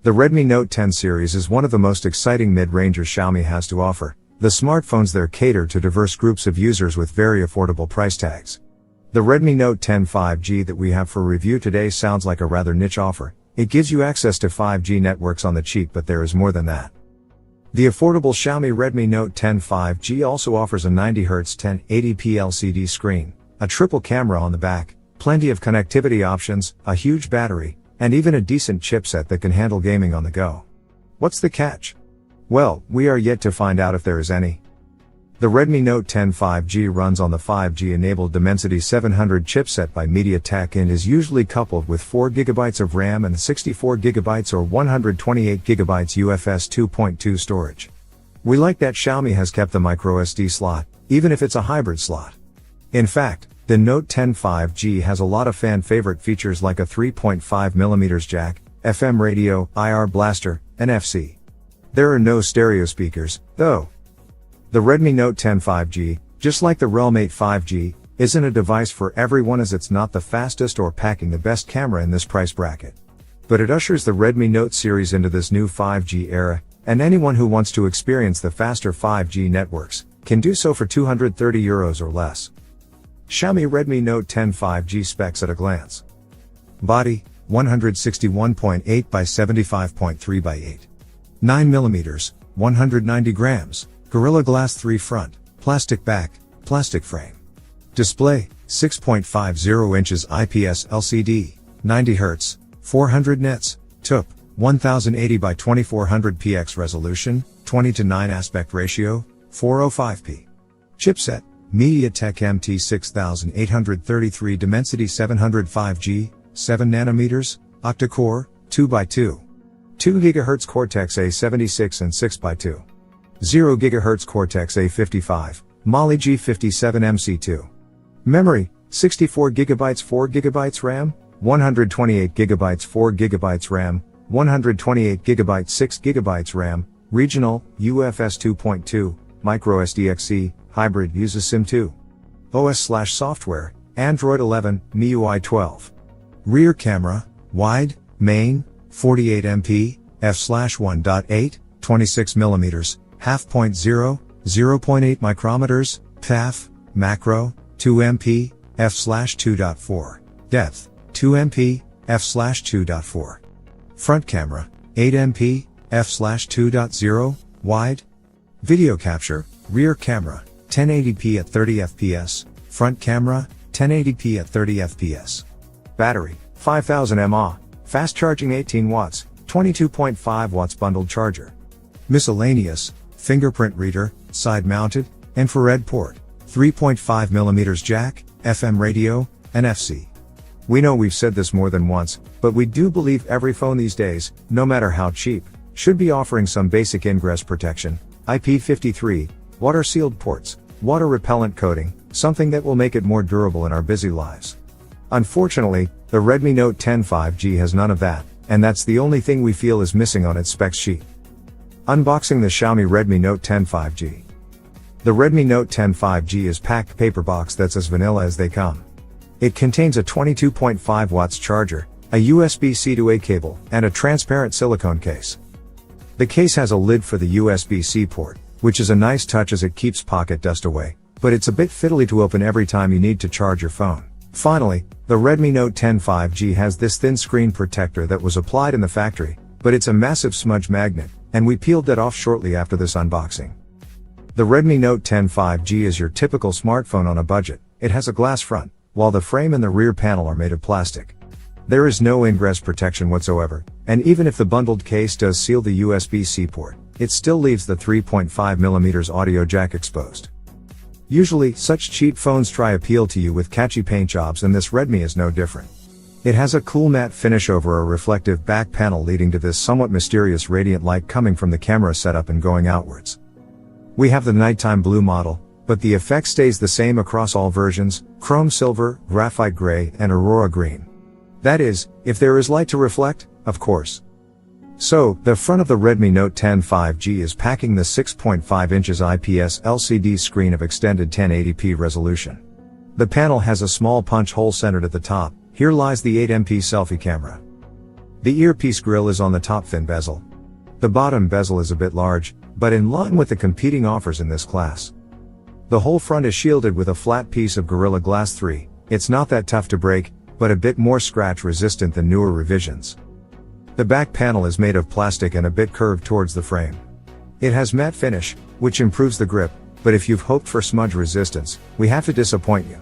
The Redmi Note 10 series is one of the most exciting mid-rangers Xiaomi has to offer. The smartphones there cater to diverse groups of users with very affordable price tags. The Redmi Note 10 5G that we have for review today sounds like a rather niche offer. It gives you access to 5G networks on the cheap, but there is more than that. The affordable Xiaomi Redmi Note 10 5G also offers a 90Hz 1080p LCD screen, a triple camera on the back, plenty of connectivity options, a huge battery, and even a decent chipset that can handle gaming on the go. What's the catch? Well, we are yet to find out if there is any. The Redmi Note 10 5G runs on the 5G-enabled Dimensity 700 chipset by MediaTek and is usually coupled with 4GB of RAM and 64GB or 128GB UFS 2.2 storage. We like that Xiaomi has kept the microSD slot, even if it's a hybrid slot. In fact, The Note 10 5G has a lot of fan favorite features like a 3.5mm jack, FM radio, IR blaster, NFC. There are no stereo speakers, though. The Redmi Note 10 5G, just like the Realme 8 5G, isn't a device for everyone as it's not the fastest or packing the best camera in this price bracket. But it ushers the Redmi Note series into this new 5G era, and anyone who wants to experience the faster 5G networks can do so for €230 or less. Xiaomi Redmi Note 10 5G specs at a glance. Body, 161.8 by 75.3 by 8. 9mm, 190 grams, Gorilla Glass 3 front, plastic back, plastic frame. Display, 6.50 inches IPS LCD, 90 Hz, 400 nits, TUP, 1080 by 2400 px resolution, 20:9 aspect ratio, 405p. Chipset, MediaTek MT6833 Dimensity 705G, 7nm, octa-core, 2x2. 2 GHz Cortex-A76 and 6x2. 0 GHz Cortex-A55, Mali G57MC2. Memory, 64 GB 4 GB RAM, 128 GB 4 GB RAM, 128 GB 6 GB RAM, regional, UFS 2.2, microSD-XC, hybrid uses SIM2. OS/software, Android 11, MIUI 12. Rear camera, wide, main, 48MP, f/1.8, 26mm, f/0, 0.8 micrometers, PAF, macro, 2MP, f/2.4, depth, 2MP, f/2.4. Front camera, 8MP, f/2.0, wide. Video capture, rear camera, 1080p at 30 fps, front camera, 1080p at 30 fps. Battery, 5000 mAh, fast charging 18 watts, 22.5 watts bundled charger. Miscellaneous, fingerprint reader, side mounted, infrared port, 3.5mm jack, FM radio, NFC. We know we've said this more than once, but we do believe every phone these days, no matter how cheap, should be offering some basic ingress protection, IP53, water-sealed ports, water-repellent coating, something that will make it more durable in our busy lives. Unfortunately, the Redmi Note 10 5G has none of that, and that's the only thing we feel is missing on its specs sheet. Unboxing the Xiaomi Redmi Note 10 5G. The Redmi Note 10 5G is packed paper box that's as vanilla as they come. It contains a 22.5 watts charger, a USB-C to A cable, and a transparent silicone case. The case has a lid for the USB-C port, which is a nice touch as it keeps pocket dust away, but it's a bit fiddly to open every time you need to charge your phone. Finally, the Redmi Note 10 5G has this thin screen protector that was applied in the factory, but it's a massive smudge magnet, and we peeled that off shortly after this unboxing. The Redmi Note 10 5G is your typical smartphone on a budget. It has a glass front, while the frame and the rear panel are made of plastic. There is no ingress protection whatsoever, and even if the bundled case does seal the USB-C port, it still leaves the 3.5mm audio jack exposed. Usually, such cheap phones try appeal to you with catchy paint jobs, and this Redmi is no different. It has a cool matte finish over a reflective back panel, leading to this somewhat mysterious radiant light coming from the camera setup and going outwards. We have the nighttime blue model, but the effect stays the same across all versions: chrome silver, graphite gray, and aurora green. That is, if there is light to reflect, of course. So, the front of the Redmi Note 10 5G is packing the 6.5 inches IPS LCD screen of extended 1080p resolution. The panel has a small punch hole centered at the top. Here lies the 8MP selfie camera. The earpiece grill is on the top thin bezel. The bottom bezel is a bit large, but in line with the competing offers in this class. The whole front is shielded with a flat piece of Gorilla Glass 3. It's not that tough to break, but a bit more scratch resistant than newer revisions. The back panel is made of plastic and a bit curved towards the frame. It has matte finish, which improves the grip, but if you've hoped for smudge resistance, we have to disappoint you.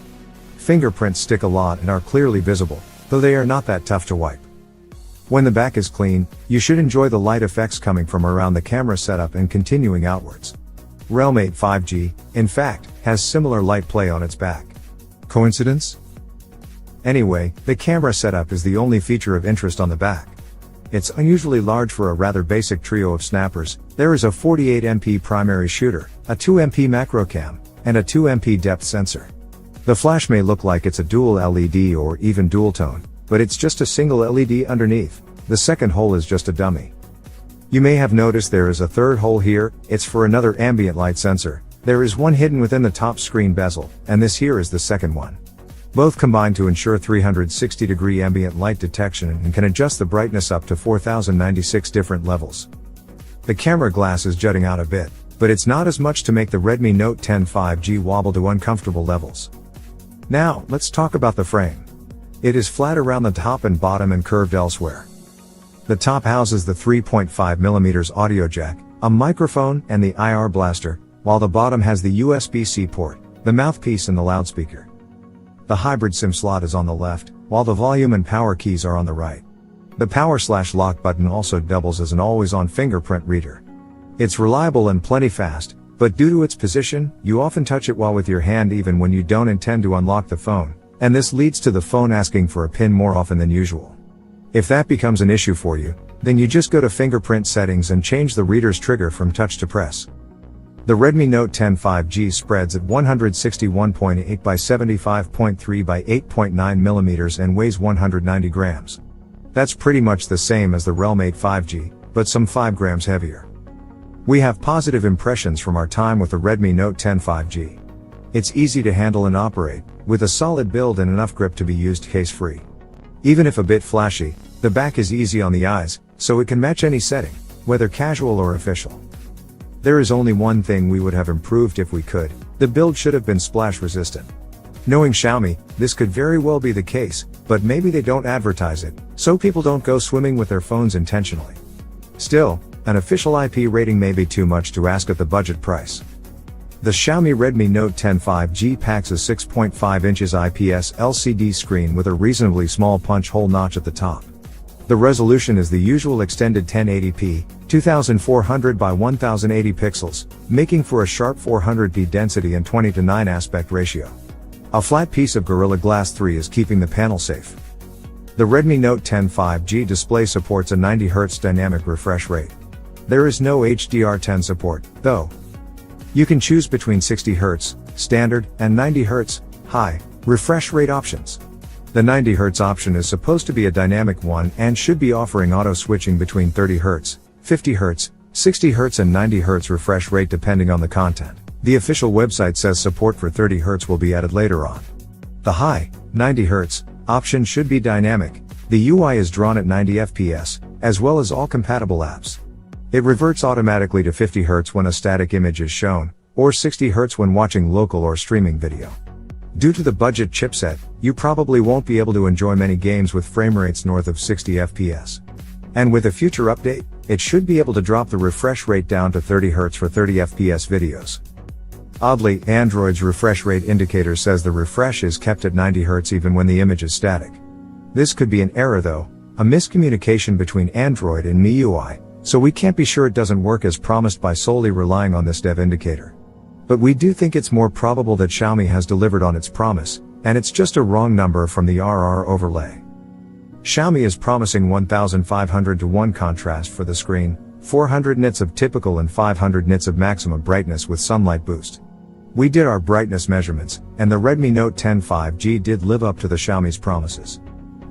Fingerprints stick a lot and are clearly visible, though they are not that tough to wipe. When the back is clean, you should enjoy the light effects coming from around the camera setup and continuing outwards. Realme 8 5G, in fact, has similar light play on its back. Coincidence? Anyway, the camera setup is the only feature of interest on the back. It's unusually large for a rather basic trio of snappers. There is a 48MP primary shooter, a 2MP macro cam, and a 2MP depth sensor. The flash may look like it's a dual LED or even dual tone, but it's just a single LED underneath. The second hole is just a dummy. You may have noticed there is a third hole here. It's for another ambient light sensor. There is one hidden within the top screen bezel, and this here is the second one. Both combine to ensure 360-degree ambient light detection and can adjust the brightness up to 4096 different levels. The camera glass is jutting out a bit, but it's not as much to make the Redmi Note 10 5G wobble to uncomfortable levels. Now, let's talk about the frame. It is flat around the top and bottom and curved elsewhere. The top houses the 3.5mm audio jack, a microphone, and the IR blaster, while the bottom has the USB-C port, the mouthpiece and the loudspeaker. The hybrid SIM slot is on the left, while the volume and power keys are on the right. The power/lock button also doubles as an always-on fingerprint reader. It's reliable and plenty fast, but due to its position, you often touch it while with your hand even when you don't intend to unlock the phone, and this leads to the phone asking for a PIN more often than usual. If that becomes an issue for you, then you just go to fingerprint settings and change the reader's trigger from touch to press. The Redmi Note 10 5G spreads at 161.8 by 75.3 by 8.9 mm and weighs 190 grams. That's pretty much the same as the Realme 8 5G, but some 5 grams heavier. We have positive impressions from our time with the Redmi Note 10 5G. It's easy to handle and operate, with a solid build and enough grip to be used case-free. Even if a bit flashy, the back is easy on the eyes, so it can match any setting, whether casual or official. There is only one thing we would have improved if we could: the build should have been splash resistant. Knowing Xiaomi, this could very well be the case, but maybe they don't advertise it, so people don't go swimming with their phones intentionally. Still, an official IP rating may be too much to ask at the budget price. The Xiaomi Redmi Note 10 5G packs a 6.5 inches IPS LCD screen with a reasonably small punch hole notch at the top. The resolution is the usual extended 1080p, 2400 by 1080 pixels, making for a sharp 400p density and 20:9 aspect ratio. A flat piece of Gorilla Glass 3 is keeping the panel safe. The Redmi Note 10 5G display supports a 90Hz dynamic refresh rate. There is no HDR10 support, though. You can choose between 60Hz, standard, and 90Hz, high, refresh rate options. The 90Hz option is supposed to be a dynamic one and should be offering auto switching between 30Hz, 50Hz, 60Hz and 90Hz refresh rate depending on the content. The official website says support for 30Hz will be added later on. The high, 90Hz, option should be dynamic. The UI is drawn at 90 FPS, as well as all compatible apps. It reverts automatically to 50Hz when a static image is shown, or 60Hz when watching local or streaming video. Due to the budget chipset, you probably won't be able to enjoy many games with frame rates north of 60 FPS. And with a future update, it should be able to drop the refresh rate down to 30Hz for 30 FPS videos. Oddly, Android's refresh rate indicator says the refresh is kept at 90Hz even when the image is static. This could be an error though, a miscommunication between Android and MIUI, so we can't be sure it doesn't work as promised by solely relying on this dev indicator. But we do think it's more probable that Xiaomi has delivered on its promise, and it's just a wrong number from the RR overlay. Xiaomi is promising 1500:1 contrast for the screen, 400 nits of typical and 500 nits of maximum brightness with sunlight boost. We did our brightness measurements, and the Redmi Note 10 5G did live up to the Xiaomi's promises.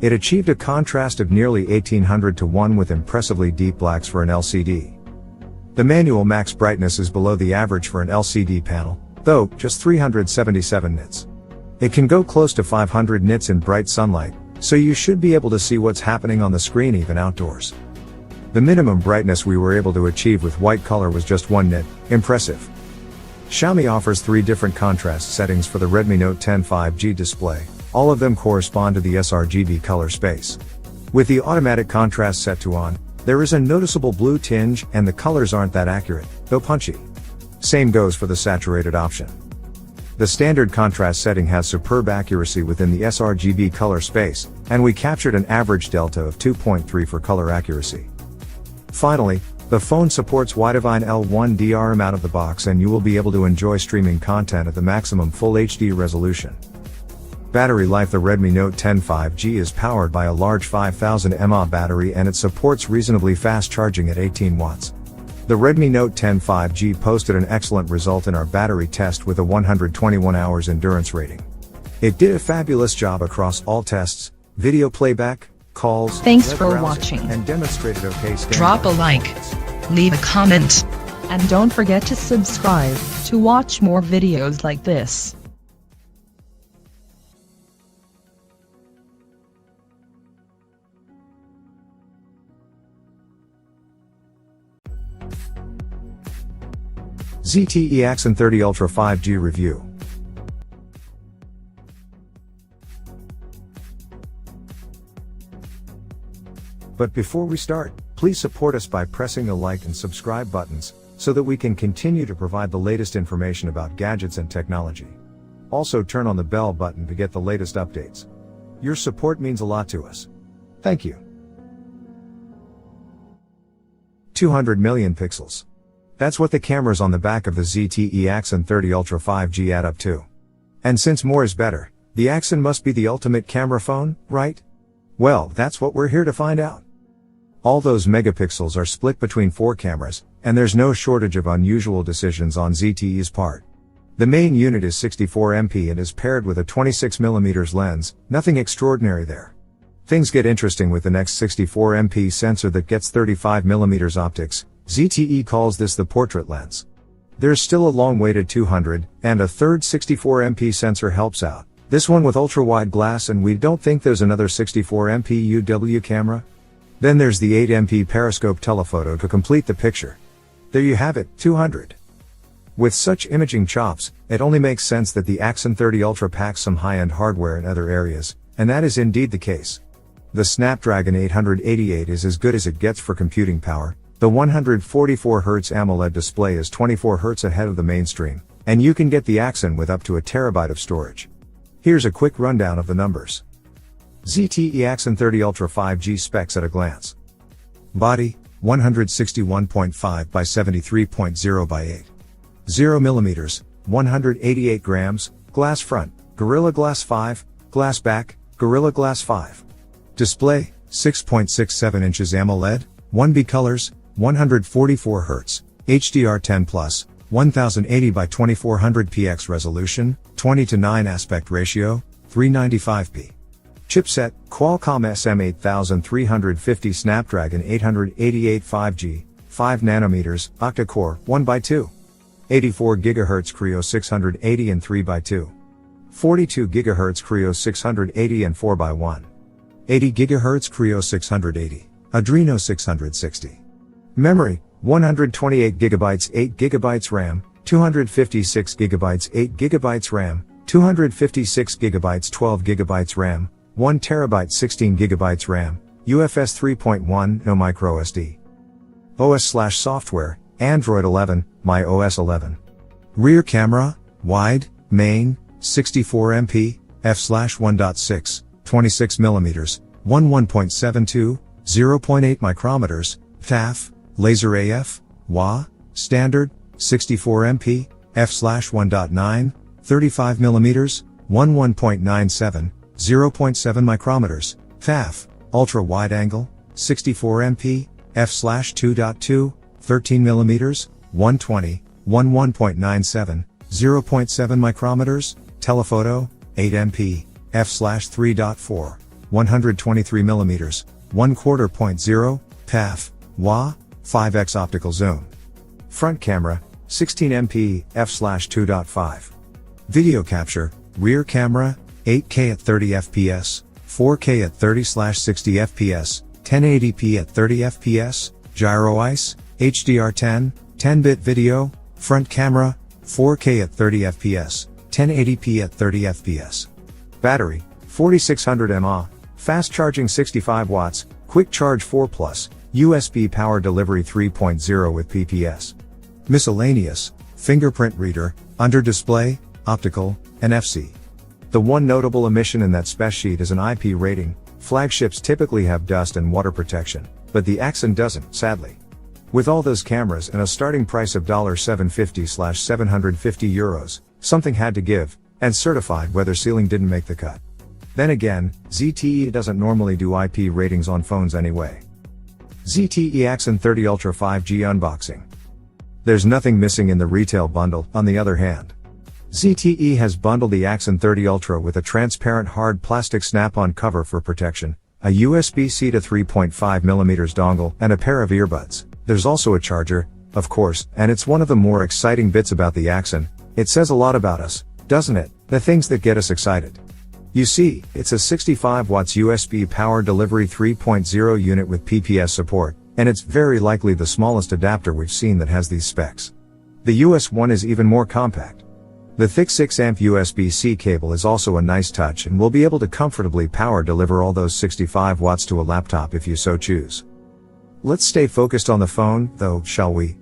It achieved a contrast of nearly 1800:1 with impressively deep blacks for an LCD. The manual max brightness is below the average for an LCD panel, though, just 377 nits. It can go close to 500 nits in bright sunlight, so you should be able to see what's happening on the screen even outdoors. The minimum brightness we were able to achieve with white color was just 1 nit, impressive. Xiaomi offers 3 different contrast settings for the Redmi Note 10 5G display. All of them correspond to the sRGB color space. With the automatic contrast set to on, there is a noticeable blue tinge and the colors aren't that accurate, though punchy. Same goes for the saturated option. The standard contrast setting has superb accuracy within the sRGB color space, and we captured an average delta of 2.3 for color accuracy. Finally, the phone supports Widevine L1 DRM out of the box and you will be able to enjoy streaming content at the maximum full HD resolution. Battery life: the Redmi Note 10 5G is powered by a large 5000 mAh battery and it supports reasonably fast charging at 18 watts. The Redmi Note 10 5G posted an excellent result in our battery test with a 121 hours endurance rating. It did a fabulous job across all tests, video playback, calls, Thanks web for browsing, watching. and demonstrated okay standby Drop a like, performance. leave a comment, and don't forget to subscribe to watch more videos like this. ZTE Axon 30 Ultra 5G review. But before we start, please support us by pressing the like and subscribe buttons, so that we can continue to provide the latest information about gadgets and technology. Also turn on the bell button to get the latest updates. Your support means a lot to us. Thank you. 200 million pixels. That's what the cameras on the back of the ZTE Axon 30 Ultra 5G add up to. And since more is better, the Axon must be the ultimate camera phone, right? Well, that's what we're here to find out. All those megapixels are split between 4 cameras, and there's no shortage of unusual decisions on ZTE's part. The main unit is 64MP and is paired with a 26mm lens, nothing extraordinary there. Things get interesting with the next 64MP sensor that gets 35mm optics. ZTE calls this the portrait lens. There's still a long way to 200, and a third 64MP sensor helps out, this one with ultra-wide glass, and we don't think there's another 64MP UW camera. Then there's the 8MP periscope telephoto to complete the picture. There you have it, 200. With such imaging chops, it only makes sense that the Axon 30 Ultra packs some high-end hardware in other areas, and that is indeed the case. The Snapdragon 888 is as good as it gets for computing power. The 144Hz AMOLED display is 24Hz ahead of the mainstream, and you can get the Axon with up to a terabyte of storage. Here's a quick rundown of the numbers. ZTE Axon 30 Ultra 5G specs at a glance. Body, 161.5 by 73.0 by 8. 0mm, 188 grams, glass front, Gorilla Glass 5, glass back, Gorilla Glass 5. Display, 6.67 inches AMOLED, 1B colors, 144Hz, HDR10+, 1080 by 2400 px resolution, 20:9 aspect ratio, 395p. Chipset, Qualcomm SM8350 Snapdragon 888 5G, 5 nanometers, octa-core, 1x2. 84 GHz Creo 680 and 3x2. 42 GHz Creo 680 and 4x1. 80 GHz Creo 680, Adreno 660. Memory, 128 GB 8 GB RAM, 256 GB 8 GB RAM, 256 GB 12 GB RAM, 1 TB 16 GB RAM, UFS 3.1, no microSD. OS/software, Android 11, MyOS 11. Rear camera, wide, main, 64MP, f/1.6, 26mm, 1.72, 0.8 micrometers, TAF, laser AF, WA, standard, 64MP, f/1.9, 35mm, 1.97, 0.7 micrometers, TAF, ultra wide angle, 64MP, f/2.2, 13mm, 120, 1.97, 0.7 micrometers, telephoto, 8MP, f/3.4, 123mm, 1/4.0, TAF, WA, 5x optical zoom. Front camera, 16MP, f/2.5. Video capture, rear camera, 8K at 30 fps, 4K at 30/60 fps, 1080p at 30 fps, gyro ICE, HDR10, 10-bit video, front camera, 4K at 30 fps, 1080p at 30 fps. Battery, 4600 mAh, fast charging 65 watts, quick charge 4+, USB power delivery 3.0 with PPS. Miscellaneous, fingerprint reader, under display, optical, NFC. The one notable omission in that spec sheet is an IP rating. Flagships typically have dust and water protection, but the Axon doesn't, sadly. With all those cameras and a starting price of $750/750 euros, something had to give, and certified weather sealing didn't make the cut. Then again, ZTE doesn't normally do IP ratings on phones anyway. ZTE Axon 30 Ultra 5G unboxing. There's nothing missing in the retail bundle, on the other hand. ZTE has bundled the Axon 30 Ultra with a transparent hard plastic snap-on cover for protection, a USB-C to 3.5mm dongle, and a pair of earbuds. There's also a charger, of course, and it's one of the more exciting bits about the Axon. It says a lot about us, doesn't it? The things that get us excited. You see, it's a 65 watts USB power delivery 3.0 unit with PPS support, and it's very likely the smallest adapter we've seen that has these specs. The US one is even more compact. The thick 6-amp USB-C cable is also a nice touch and will be able to comfortably power deliver all those 65 watts to a laptop if you so choose. Let's stay focused on the phone, though, shall we?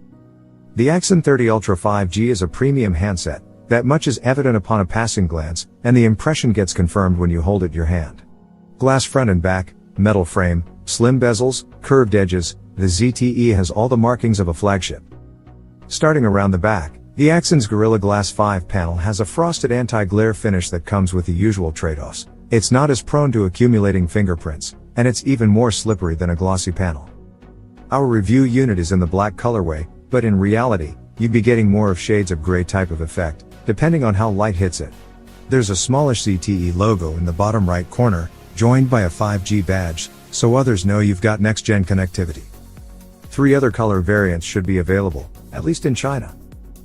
The Axon 30 Ultra 5G is a premium handset. That much is evident upon a passing glance, and the impression gets confirmed when you hold it in your hand. Glass front and back, metal frame, slim bezels, curved edges, the ZTE has all the markings of a flagship. Starting around the back, the Axon's Gorilla Glass 5 panel has a frosted anti-glare finish that comes with the usual trade-offs. It's not as prone to accumulating fingerprints, and it's even more slippery than a glossy panel. Our review unit is in the black colorway, but in reality, you'd be getting more of shades of gray type of effect, depending on how light hits it. There's a smallish ZTE logo in the bottom right corner, joined by a 5G badge, so others know you've got next-gen connectivity. 3 other color variants should be available, at least in China.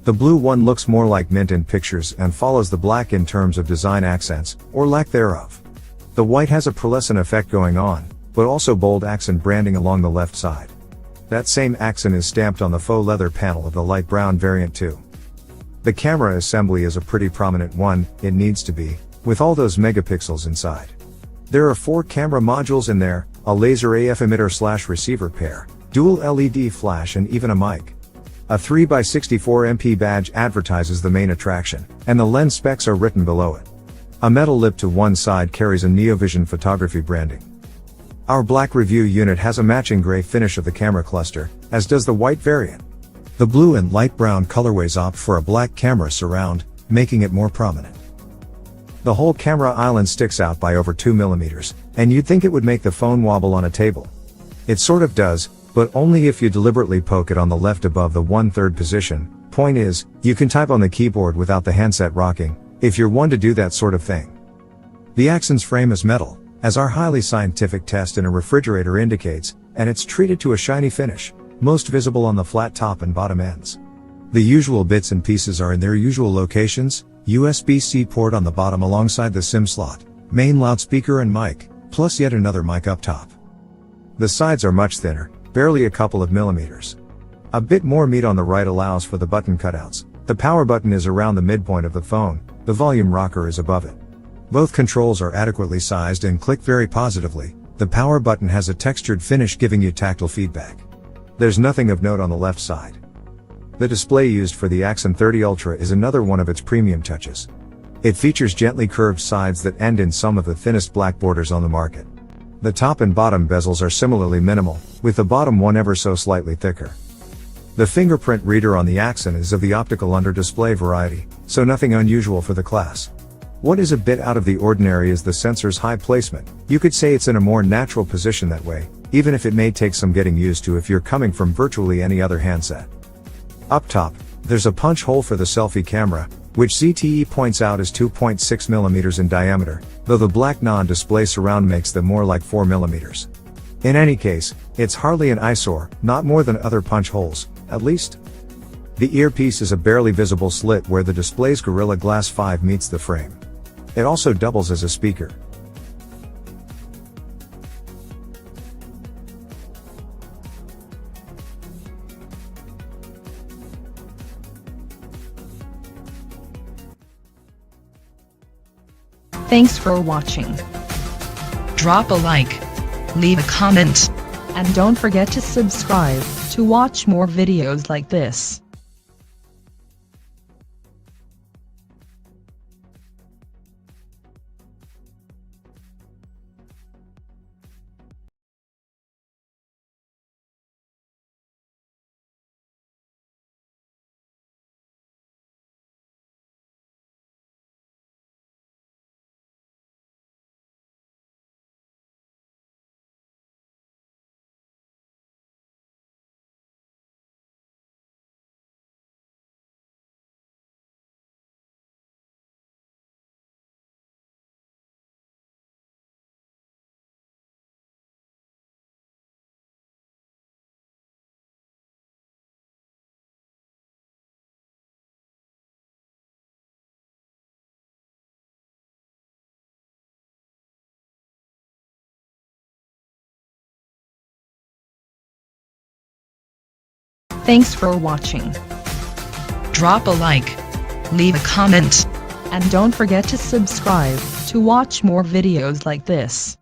The blue one looks more like mint in pictures and follows the black in terms of design accents, or lack thereof. The white has a pearlescent effect going on, but also bold Axon branding along the left side. That same Axon is stamped on the faux leather panel of the light brown variant too. The camera assembly is a pretty prominent one, it needs to be, with all those megapixels inside. There are 4 camera modules in there, a laser AF emitter/receiver pair, dual LED flash and even a mic. A 3x64MP badge advertises the main attraction, and the lens specs are written below it. A metal lip to one side carries a NeoVision photography branding. Our black review unit has a matching gray finish of the camera cluster, as does the white variant. The blue and light brown colorways opt for a black camera surround, making it more prominent. The whole camera island sticks out by over 2mm, and you'd think it would make the phone wobble on a table. It sort of does, but only if you deliberately poke it on the left above the 1/3 position. Point is, you can type on the keyboard without the handset rocking, if you're one to do that sort of thing. The Axon's frame is metal, as our highly scientific test in a refrigerator indicates, and it's treated to a shiny finish, most visible on the flat top and bottom ends. The usual bits and pieces are in their usual locations: USB-C port on the bottom alongside the SIM slot, main loudspeaker and mic, plus yet another mic up top. The sides are much thinner, barely a couple of millimeters. A bit more meat on the right allows for the button cutouts. The power button is around the midpoint of the phone, the volume rocker is above it. Both controls are adequately sized and click very positively. The power button has a textured finish giving you tactile feedback. There's nothing of note on the left side. The display used for the Axon 30 Ultra is another one of its premium touches. It features gently curved sides that end in some of the thinnest black borders on the market. The top and bottom bezels are similarly minimal, with the bottom one ever so slightly thicker. The fingerprint reader on the Axon is of the optical under-display variety, so nothing unusual for the class. What is a bit out of the ordinary is the sensor's high placement. You could say it's in a more natural position that way, even if it may take some getting used to if you're coming from virtually any other handset. Up top, there's a punch hole for the selfie camera, which ZTE points out is 2.6mm in diameter, though the black non-display surround makes them more like 4mm. In any case, it's hardly an eyesore, not more than other punch holes, at least. The earpiece is a barely visible slit where the display's Gorilla Glass 5 meets the frame. It also doubles as a speaker. Thanks for watching. Drop a like, leave a comment, and don't forget to subscribe to watch more videos like this. Thanks for watching. Drop a like, leave a comment, and don't forget to subscribe to watch more videos like this.